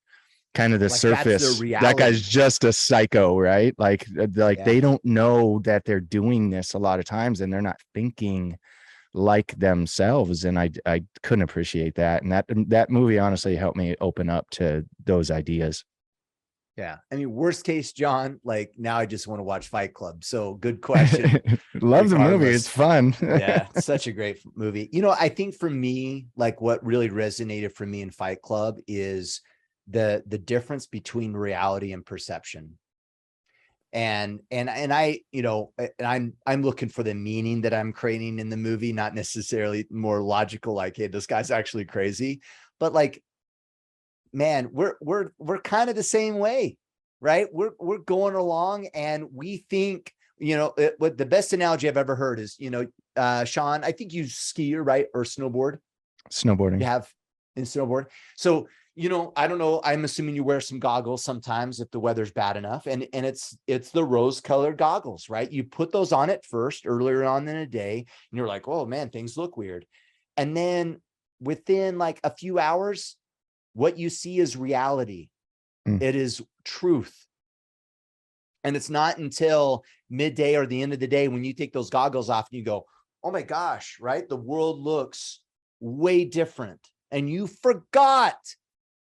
kind of the surface. That guy's just a psycho, right? Like they don't know that they're doing this a lot of times, and they're not thinking like themselves. And I couldn't appreciate that. And that movie honestly helped me open up to those ideas. Yeah. I mean, worst case, John, like, now I just want to watch Fight Club. So good question. Love the movie. It's fun. Yeah. It's such a great movie. I think for me, like, what really resonated for me in Fight Club is the difference between reality and perception. And I, I'm looking for the meaning that I'm creating in the movie, not necessarily more logical, like, hey, this guy's actually crazy, but like, man, we're kind of the same way, right? We're going along, and we think, what the best analogy I've ever heard is, Sean, I think you ski, right? Or snowboarding. You have in snowboard. So, I don't know. I'm assuming you wear some goggles sometimes if the weather's bad enough, and it's the rose-colored goggles, right? You put those on at first, earlier on in the day, and you're like, oh man, things look weird. And then within like a few hours, what you see is reality. It is truth. And it's not until midday or the end of the day when you take those goggles off and you go, oh my gosh, right? The world looks way different. And you forgot,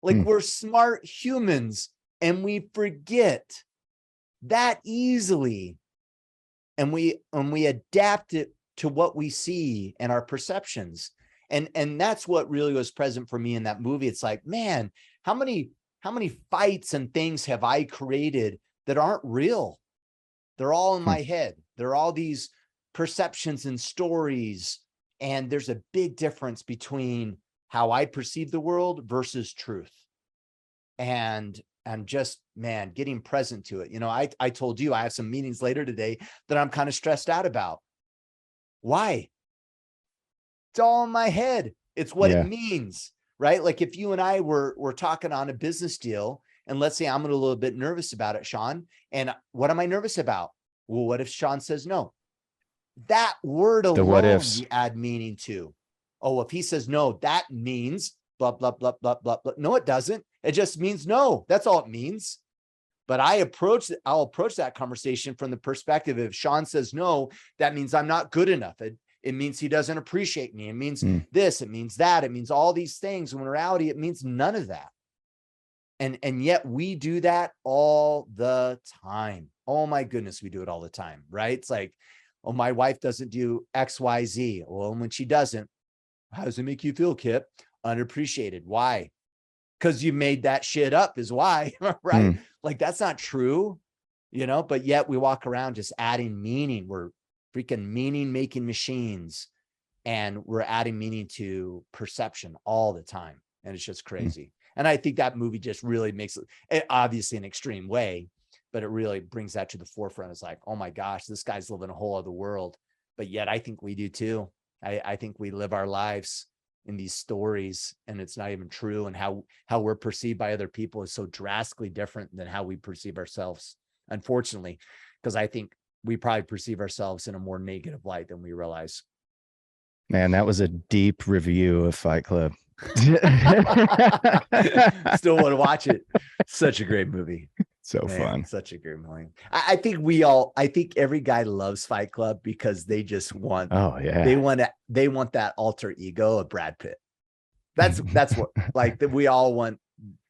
like, we're smart humans, and we forget that easily. And we adapt it to what we see and our perceptions. And that's what really was present for me in that movie. It's like, man, how many fights and things have I created that aren't real? They're all in my head. They're all these perceptions and stories. And there's a big difference between how I perceive the world versus truth. And and just, man, getting present to it. You know, I told you I have some meetings later today that I'm kind of stressed out about. Why? It's all in my head. It's what it means, right? Like if you and I were talking on a business deal, and let's say I'm a little bit nervous about it, Sean, and what am I nervous about? Well, what if Sean says no? That word The what alone ifs. you add meaning to. Oh, if he says no, that means blah, blah, blah, blah, blah, blah. No, it doesn't. It just means no. That's all it means. But I'll approach that conversation from the perspective of if Sean says no, that means I'm not good enough. It means he doesn't appreciate me. It means this, it means that, it means all these things. When in reality, it means none of that. And yet we do that all the time. Oh my goodness, we do it all the time, right? It's like, oh, my wife doesn't do X, Y, Z. Well, and when she doesn't, how does it make you feel, Kip? Unappreciated. Why? Because you made that shit up is why, right? Like that's not true, you know, but yet we walk around just adding meaning. We're freaking meaning making machines, and we're adding meaning to perception all the time. And it's just crazy. And I think that movie just really makes it, obviously an extreme way, but it really brings that to the forefront. It's like, oh my gosh, this guy's living a whole other world. But yet I think we do too. I think we live our lives in these stories, and it's not even true. And how we're perceived by other people is so drastically different than how we perceive ourselves, unfortunately, because I think we probably perceive ourselves in a more negative light than we realize. Man, that was a deep review of Fight Club. Still want to watch it. Such a great movie. So fun. Such a great movie. I think every guy loves Fight Club because they just want, they want that alter ego of Brad Pitt. That's what, like, that we all want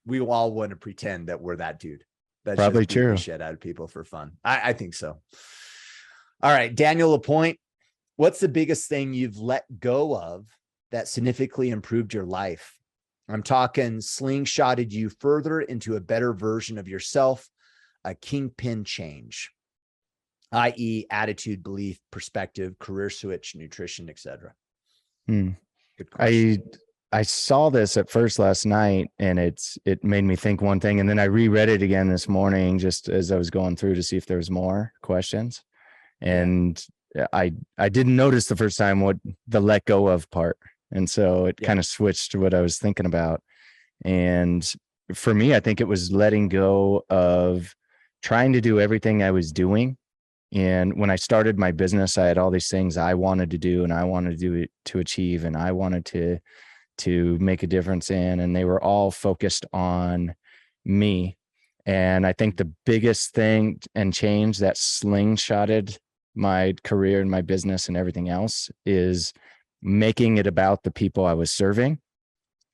to pretend that we're that dude. That's probably just true. Shit out of people for fun. I think so. All right, Daniel Lapointe, what's the biggest thing you've let go of that significantly improved your life? I'm talking slingshotted you further into a better version of yourself, a kingpin change, i.e. attitude, belief, perspective, career switch, nutrition, etc. Good question. I saw this at first last night, and it made me think one thing, and then I reread it again this morning just as I was going through to see if there was more questions. And I didn't notice the first time what the let go of part. And so it kind of switched to what I was thinking about. And for me, I think it was letting go of trying to do everything I was doing. And when I started my business, I had all these things I wanted to do, and I wanted to do it to achieve, and I wanted to make a difference in, and they were all focused on me. And I think the biggest thing and change that slingshotted my career and my business and everything else is making it about the people I was serving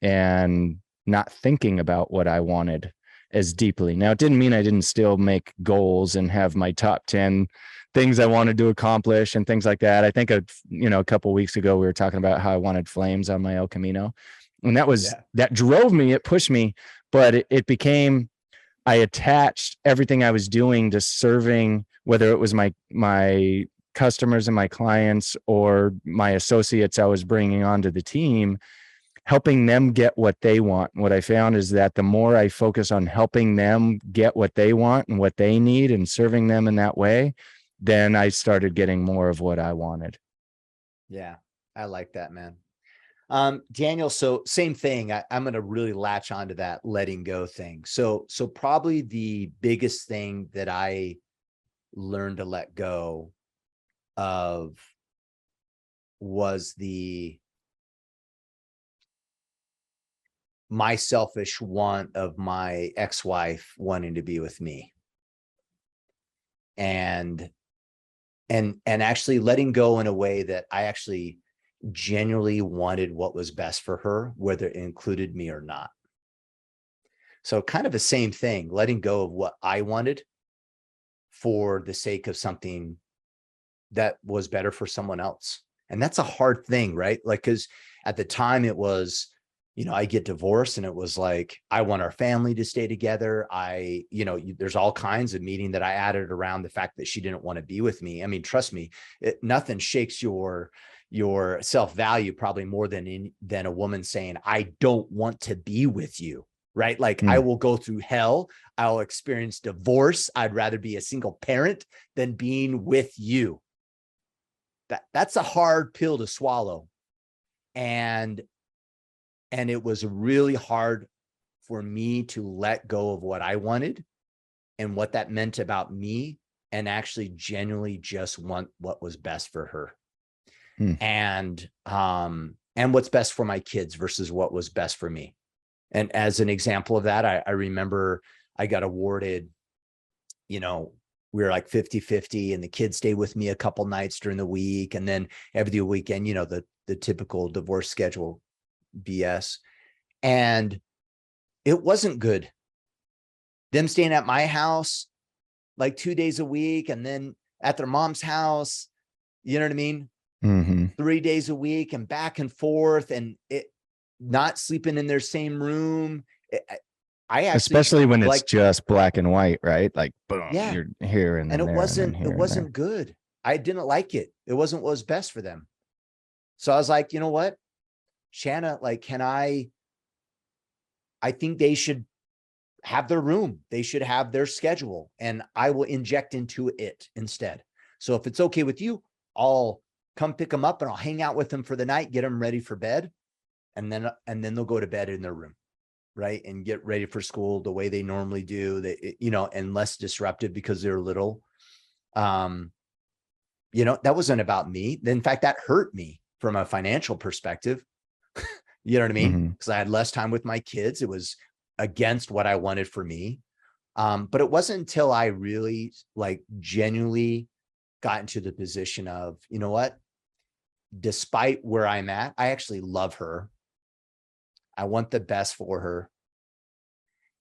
and not thinking about what I wanted as deeply. Now, it didn't mean I didn't still make goals and have my top 10 things I wanted to accomplish and things like that. I think a couple of weeks ago, we were talking about how I wanted flames on my El Camino, and that drove me, it pushed me, but it became, I attached everything I was doing to serving, whether it was my customers and my clients or my associates I was bringing onto the team, helping them get what they want. What I found is that the more I focus on helping them get what they want and what they need and serving them in that way, then I started getting more of what I wanted. Yeah, I like that, man. Daniel, so same thing. I'm going to really latch onto that letting go thing. So probably the biggest thing that I learned to let go of was my selfish want of my ex-wife wanting to be with me, and actually letting go in a way that I actually genuinely wanted what was best for her, whether it included me or not. So kind of the same thing, letting go of what I wanted for the sake of something that was better for someone else. And that's a hard thing, right? Like, because at the time it was, I get divorced, and it was like, I want our family to stay together. There's all kinds of meaning that I added around the fact that she didn't want to be with me. I mean, trust me, nothing shakes your self-value probably more than a woman saying, I don't want to be with you. right? Like I will go through hell. I'll experience divorce. I'd rather be a single parent than being with you. That's a hard pill to swallow. And it was really hard for me to let go of what I wanted and what that meant about me, and actually genuinely just want what was best for her. And what's best for my kids versus what was best for me. And as an example of that, I remember I got awarded, we were like 50-50, and the kids stayed with me a couple nights during the week. And then every weekend, the typical divorce schedule BS. And it wasn't good. Them staying at my house like 2 days a week, and then at their mom's house, you know what I mean? 3 days a week, and back and forth, and it not sleeping in their same room. I actually, especially when it's just black and white, right? Like, boom, you're here and then it wasn't good. I didn't like it. It wasn't what was best for them. So I was like, you know what, Shanna, like, I think they should have their room. They should have their schedule, and I will inject into it instead. So if it's okay with you, I'll come pick them up and I'll hang out with them for the night, get them ready for bed. And then they'll go to bed in their room. Right. And get ready for school the way they normally do, and less disruptive because they're little. That wasn't about me. In fact, that hurt me from a financial perspective. You know what I mean? Because I had less time with my kids. It was against what I wanted for me. But it wasn't until I really genuinely got into the position of, you know what, despite where I'm at, I actually love her. I want the best for her.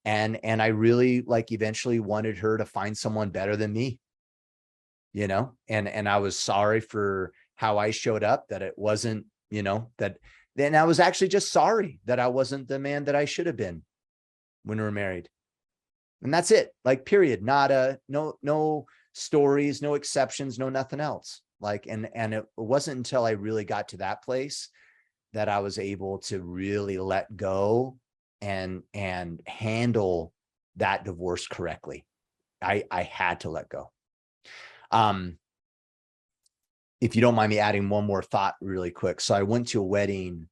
And I really eventually wanted her to find someone better than me, and I was sorry for how I showed up, that it wasn't, that then I was actually just sorry that I wasn't the man that I should have been when we were married. And that's it. Period. Not no stories, no exceptions, no nothing else. And it wasn't until I really got to that place that I was able to really let go and handle that divorce correctly. I had to let go. If you don't mind me adding one more thought really quick. So I went to a wedding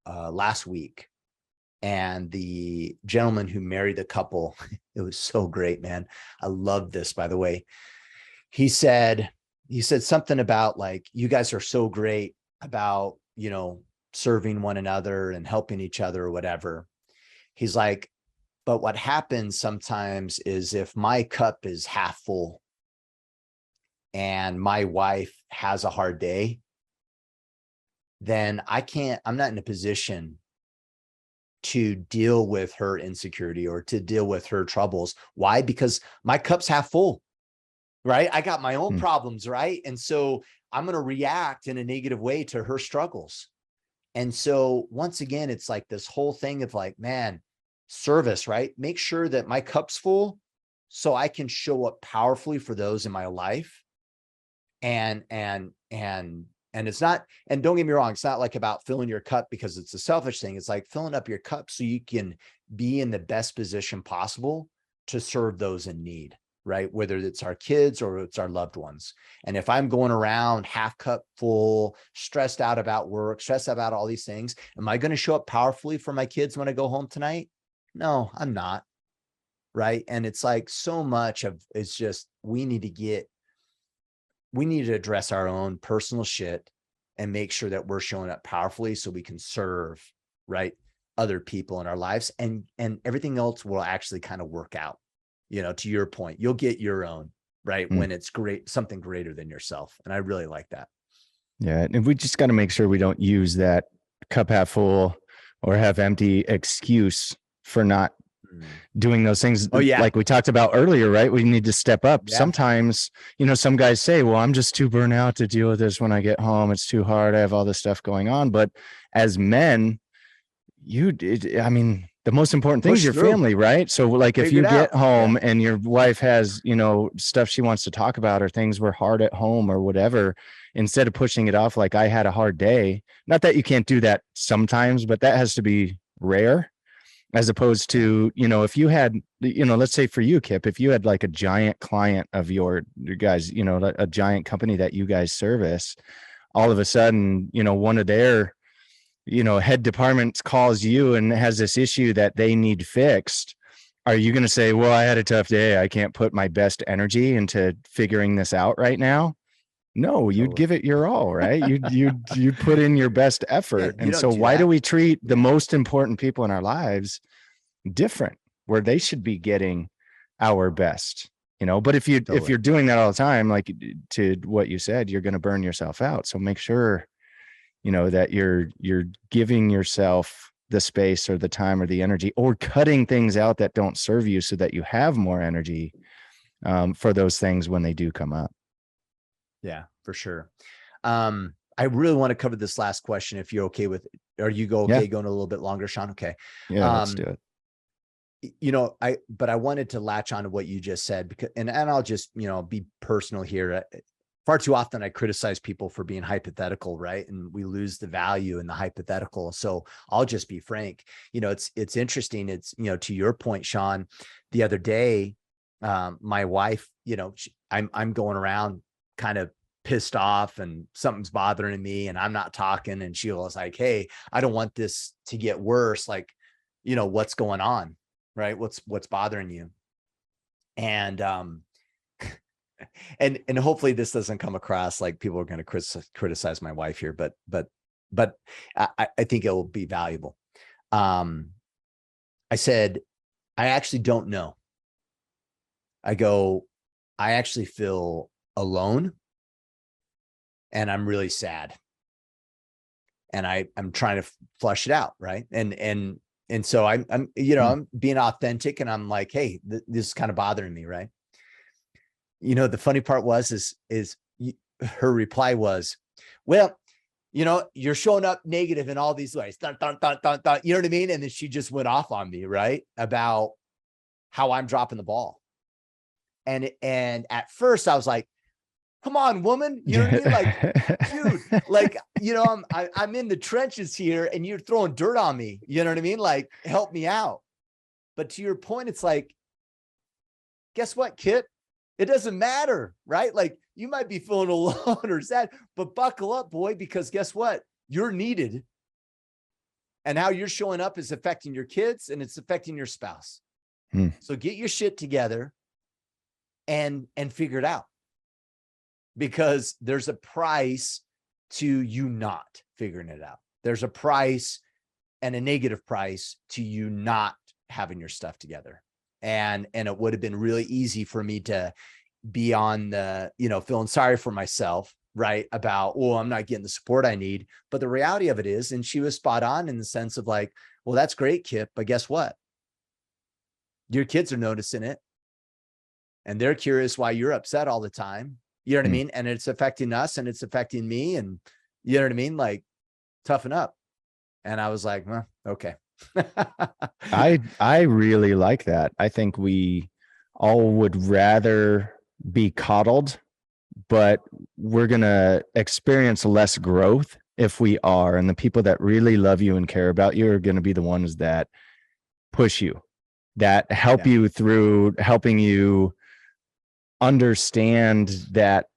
last week, and the gentleman who married the couple, it was so great, man. I love this, by the way. He said something about you guys are so great about, serving one another and helping each other or whatever. He's like, but what happens sometimes is if my cup is half full and my wife has a hard day, then I'm not in a position to deal with her insecurity or to deal with her troubles. Why? Because my cup's half full, right? I got my own problems, right? And so I'm going to react in a negative way to her struggles. And so once again, it's this whole thing of man, service, right? Make sure that my cup's full so I can show up powerfully for those in my life. And it's not, and don't get me wrong, it's not about filling your cup because it's a selfish thing. It's filling up your cup so you can be in the best position possible to serve those in need, right? Whether it's our kids or it's our loved ones. And if I'm going around half cup full, stressed out about work, stressed out about all these things, am I going to show up powerfully for my kids when I go home tonight? No, I'm not. Right. And it's so much of it's just, we need to address our own personal shit and make sure that we're showing up powerfully so we can serve, right, other people in our lives, and everything else will actually kind of work out. To your point, you'll get your own, right? When it's great, something greater than yourself. And I really like that. Yeah. And we just got to make sure we don't use that cup half full or half empty excuse for not doing those things. Oh, yeah. Like we talked about earlier, right? We need to step up. Yeah. Sometimes, some guys say, well, I'm just too burnt out to deal with this when I get home. It's too hard. I have all this stuff going on. But as men, the most important thing is your family, right? So if you get home and your wife has, stuff she wants to talk about or things were hard at home or whatever, instead of pushing it off, I had a hard day, not that you can't do that sometimes, but that has to be rare, as opposed to, if you had, let's say for you, Kip, if you had like a giant client of your guys, a giant company that you guys service, all of a sudden, one of their, head departments calls you and has this issue that they need fixed. Are you going to say, well, I had a tough day, I can't put my best energy into figuring this out right now? No, you'd give it your all, right? You'd put in your best effort. Yeah, you And don't so do why do that. we treat the most important people in our lives different, where they should be getting our best? But if Totally. you're doing that all the time, like to what you said, you're going to burn yourself out. So make sure, that you're giving yourself the space or the time or the energy, or cutting things out that don't serve you so that you have more energy for those things when they do come up. Yeah, for sure. I really want to cover this last question if you're okay with it. Are you okay going a little bit longer, Sean? Okay. Yeah, let's do it. But I wanted to latch on to what you just said, because, and I'll just, be personal here. Far too often I criticize people for being hypothetical, right? And we lose the value in the hypothetical. So I'll just be frank. It's interesting. It's, to your point, Sean, the other day, my wife, I'm going around kind of pissed off and something's bothering me and I'm not talking. And she was like, hey, I don't want this to get worse. Like, what's going on, right? What's bothering you? And, and hopefully this doesn't come across like people are going to criticize my wife here, but I think it will be valuable. I said, I actually don't know. I actually feel alone and I'm really sad. And I'm trying to flush it out. Right. And so I'm I'm being authentic and I'm like, hey, this is kind of bothering me. Right. The funny part was, her reply was, well, you're showing up negative in all these ways. Dun, dun, dun, dun, dun, you know what I mean? And then she just went off on me, right, about how I'm dropping the ball. And at first I was like, come on, woman. You know what I mean? Like, dude, like, I'm in the trenches here and you're throwing dirt on me. You know what I mean? Like, help me out. But to your point, it's like, guess what, Kit? It doesn't matter, right? Like, you might be feeling alone or sad, but buckle up, boy, because guess what? You're needed. And how you're showing up is affecting your kids and it's affecting your spouse. So get your shit together and figure it out, because there's a price to you not figuring it out. There's a price, and a negative price, to you not having your stuff together. And it would have been really easy for me to be on the, feeling sorry for myself, right? About, oh, I'm not getting the support I need. But the reality of it is, and she was spot on in the sense of like, well, that's great, Kip, but guess what? Your kids are noticing it. And they're curious why you're upset all the time. You know what I mean? And it's affecting us and it's affecting me. And you know what I mean? Like, toughen up. And I was like, well, okay. I really like that. I think we all would rather be coddled, but we're going to experience less growth if we are. And the people that really love you and care about you are going to be the ones that push you, that help you through, helping you understand that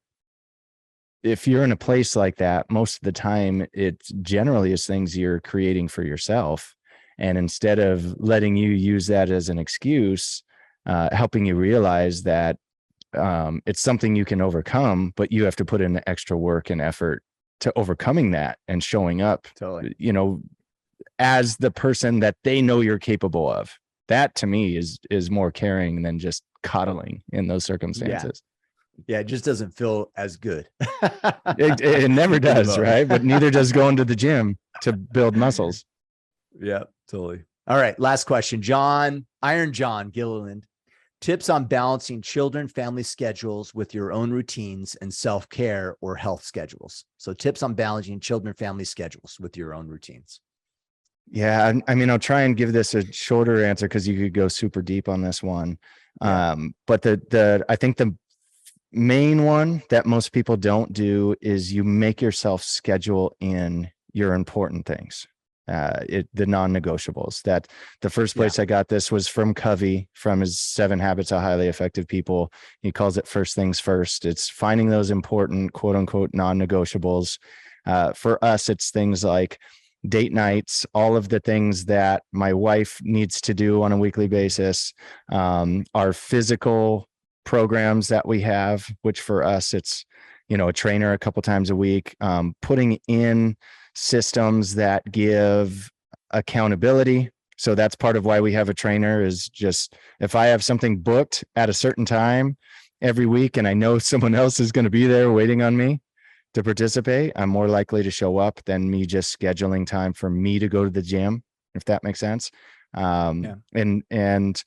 if you're in a place like that, most of the time it generally is things you're creating for yourself. And instead of letting you use that as an excuse, helping you realize that it's something you can overcome, but you have to put in the extra work and effort to overcoming that and showing up, as the person that they know you're capable of. That to me is more caring than just coddling in those circumstances. Yeah, it just doesn't feel as good. It never does, right? But neither does going to the gym to build muscles. Yeah, totally. All right, last question. Iron John Gilliland. Tips on balancing children, family schedules with your own routines and self-care or health schedules. So tips on balancing children, family schedules with your own routines. Yeah, I mean, I'll try and give this a shorter answer because you could go super deep on this one. Yeah. But I think the main one that most people don't do is you make yourself schedule in your important things. the non-negotiables. That the first place I got this was from Covey, from his 7 Habits of Highly Effective People. He calls it first things first. It's finding those important quote unquote non-negotiables. For us, it's things like date nights, all of the things that my wife needs to do on a weekly basis, our physical programs that we have, which for us, it's, a trainer a couple times a week, putting in systems that give accountability. So that's part of why we have a trainer, is just if I have something booked at a certain time every week and I know someone else is going to be there waiting on me to participate, I'm more likely to show up than me just scheduling time for me to go to the gym, if that makes sense. And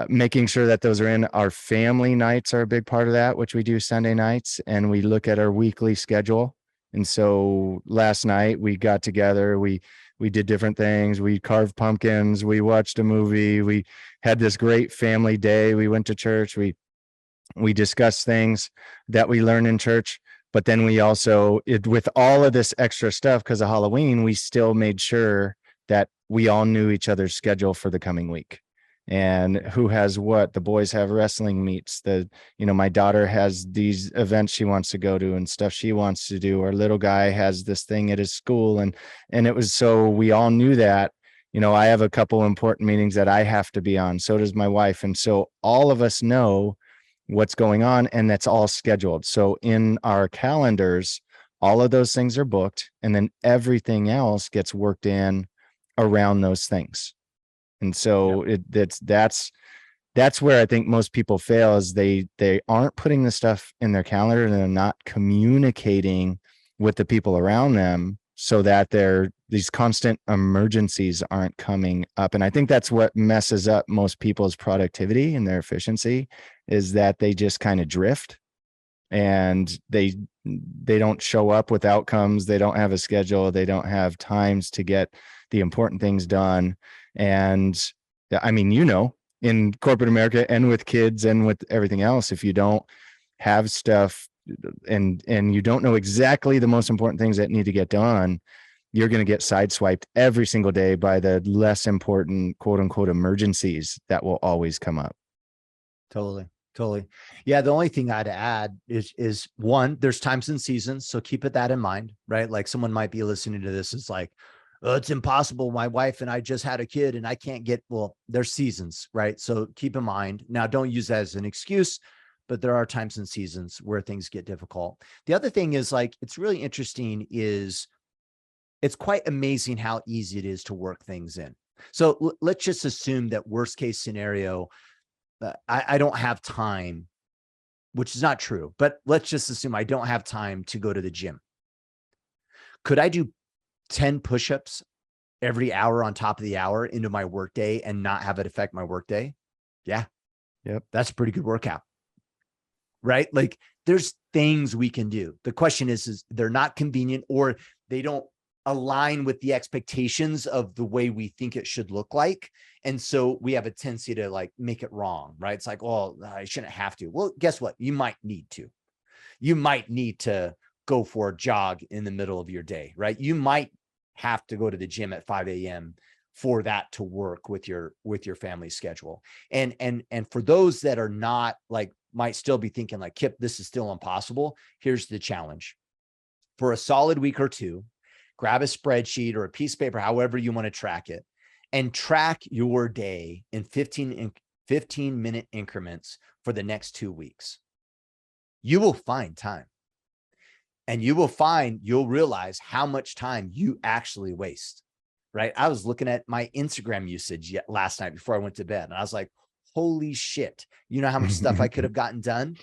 making sure that those are in. Our family nights are a big part of that, which we do Sunday nights, and we look at our weekly schedule. And so last night we got together, we did different things. We carved pumpkins, we watched a movie, we had this great family day. We went to church, we discussed things that we learned in church. But then we also, with all of this extra stuff, because of Halloween, we still made sure that we all knew each other's schedule for the coming week and who has what. The boys have wrestling meets. My daughter has these events she wants to go to and stuff she wants to do. Our little guy has this thing at his school. And it was, so we all knew that, I have a couple important meetings that I have to be on. So does my wife. And so all of us know what's going on, and that's all scheduled. So in our calendars, all of those things are booked, and then everything else gets worked in around those things. And so that's where I think most people fail, is they aren't putting the stuff in their calendar, and they're not communicating with the people around them, so that these constant emergencies aren't coming up. And I think that's what messes up most people's productivity and their efficiency, is that they just kind of drift, and they don't show up with outcomes. They don't have a schedule. They don't have times to get the important things done. And I mean, in corporate America and with kids and with everything else, if you don't have stuff and you don't know exactly the most important things that need to get done, you're going to get sideswiped every single day by the less important quote unquote emergencies that will always come up. Totally. Yeah. The only thing I'd add is one, there's times and seasons. So keep that in mind, right? Like someone might be listening to this. It's like, oh, it's impossible. My wife and I just had a kid and I can't get, there's seasons, right? So keep in mind. Now, don't use that as an excuse, but there are times and seasons where things get difficult. The other thing is, like, it's really interesting, is it's quite amazing how easy it is to work things in. So let's just assume that worst case scenario, I don't have time, which is not true, but let's just assume I don't have time to go to the gym. Could I do 10 push-ups every hour on top of the hour into my workday and not have it affect my workday? Yeah. Yep. That's a pretty good workout, right? Like, there's things we can do. The question is they're not convenient, or they don't align with the expectations of the way we think it should look like. And so we have a tendency to like make it wrong, right? It's like, oh, I shouldn't have to. Well, guess what? You might need to. You might need to go for a jog in the middle of your day, right? You might have to go to the gym at 5 a.m. for that to work with your family schedule. And for those that are not, like, might still be thinking like, Kip, this is still impossible. Here's the challenge. For a solid week or two, grab a spreadsheet or a piece of paper, however you want to track it, and track your day in 15-minute increments for the next 2 weeks. You will find time, and you'll realize how much time you actually waste, right? I was looking at my Instagram usage last night before I went to bed, and I was like, holy shit. You know how much stuff I could have gotten done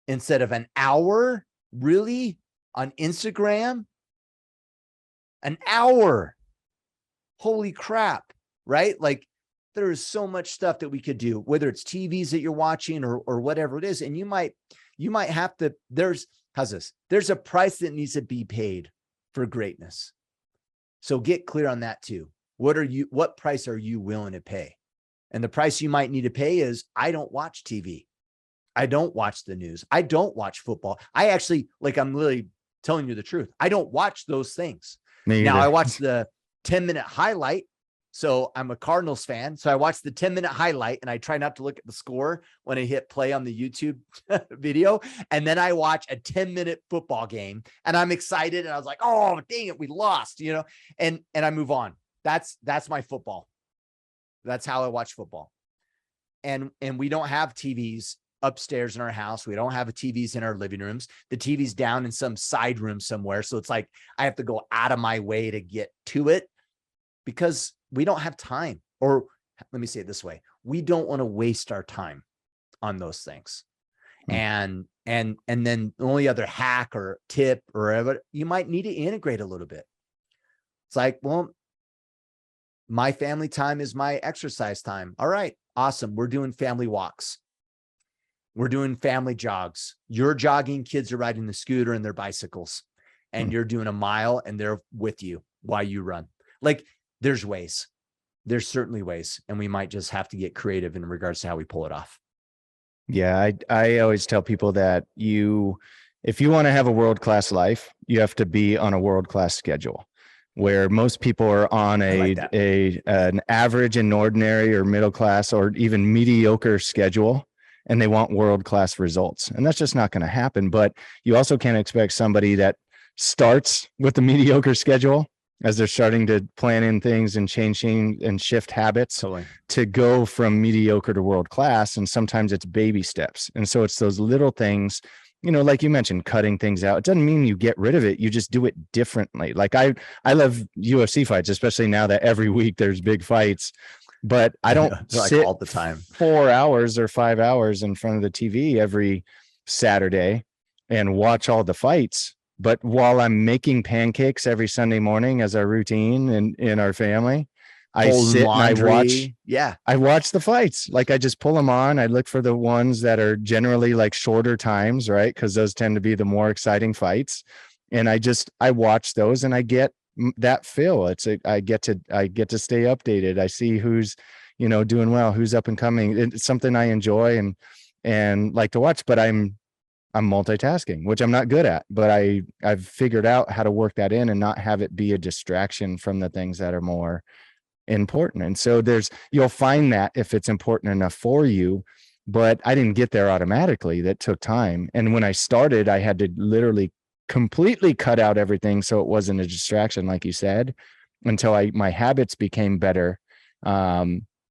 instead of an hour, really, on Instagram? An hour. Holy crap, right? Like, there is so much stuff that we could do, whether it's TVs that you're watching or whatever it is. And you might have to, there's a price that needs to be paid for greatness. So get clear on that too. What price are you willing to pay? And the price you might need to pay is, I don't watch TV. I don't watch the news. I don't watch football. I actually, like, I'm really telling you the truth. I don't watch those things. Now I watch the 10-minute highlight. So I'm a Cardinals fan. So I watch the 10-minute highlight and I try not to look at the score when I hit play on the YouTube video. And then I watch a 10-minute football game and I'm excited. And I was like, oh, dang it, we lost, and I move on. That's my football. That's how I watch football. And we don't have TVs upstairs in our house. We don't have TVs in our living rooms. The TV's down in some side room somewhere. So it's like I have to go out of my way to get to it because we don't have time. Or let me say it this way. We don't want to waste our time on those things. And then the only other hack or tip or whatever, you might need to integrate a little bit. It's like, well, my family time is my exercise time. All right, awesome. We're doing family walks. We're doing family jogs. You're jogging, kids are riding the scooter and their bicycles, and you're doing a mile and they're with you while you run. Like there's ways. There's certainly ways. And we might just have to get creative in regards to how we pull it off. Yeah. I always tell people that if you want to have a world-class life, you have to be on a world-class schedule, where most people are on an average and ordinary or middle class or even mediocre schedule, and they want world-class results. And that's just not going to happen. But you also can't expect somebody that starts with a mediocre schedule as they're starting to plan in things and changing and shift habits to go from mediocre to world-class. And sometimes it's baby steps. And so it's those little things, like you mentioned, cutting things out. It doesn't mean you get rid of it. You just do it differently. Like I love UFC fights, especially now that every week there's big fights, but I don't sit like all the time 4 hours or 5 hours in front of the TV every Saturday and watch all the fights. But while I'm making pancakes every Sunday morning as our routine in our family, I sit laundry, and I watch the fights. Like I just pull them on. I look for the ones that are generally like shorter times, right? Because those tend to be the more exciting fights. And I watch those and I get that feel. I get to stay updated. I see who's, doing well, who's up and coming. It's something I enjoy and like to watch, but I'm multitasking, which I'm not good at, but I've figured out how to work that in and not have it be a distraction from the things that are more important. And so you'll find that if it's important enough for you, but I didn't get there automatically. That took time. And when I started, I had to literally completely cut out everything so it wasn't a distraction, like you said, until my habits became better.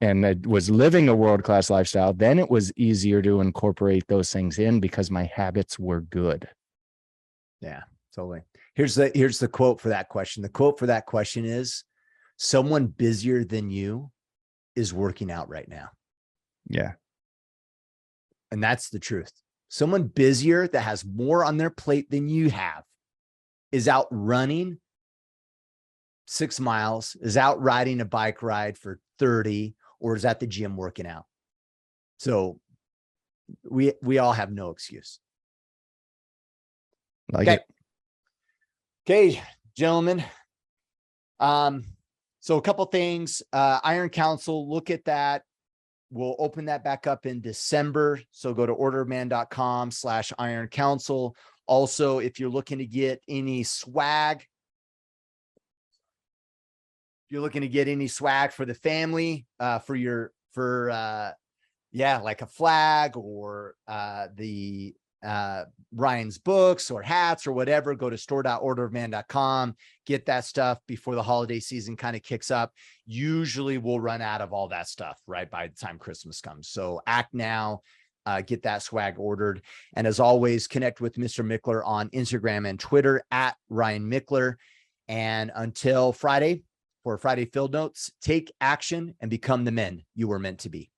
And I was living a world-class lifestyle. Then it was easier to incorporate those things in because my habits were good. Yeah, totally. Here's the quote for that question. The quote for that question is, someone busier than you is working out right now. Yeah. And that's the truth. Someone busier that has more on their plate than you have is out running 6 miles, is out riding a bike ride for 30, or is at the gym working out. So we all have no excuse. Okay, gentlemen. So a couple things, Iron Council, look at that. We'll open that back up in December. So go to orderofman.com/Iron Council. Also, if you're looking to get any swag, for the family, like a flag or the Ryan's books or hats or whatever, go to store.orderofman.com, get that stuff before the holiday season kind of kicks up. Usually we'll run out of all that stuff right by the time Christmas comes. So act now, get that swag ordered. And as always, connect with Mr. Mickler on Instagram and Twitter at Ryan Mickler. And until Friday, for Friday Field Notes, take action and become the men you were meant to be.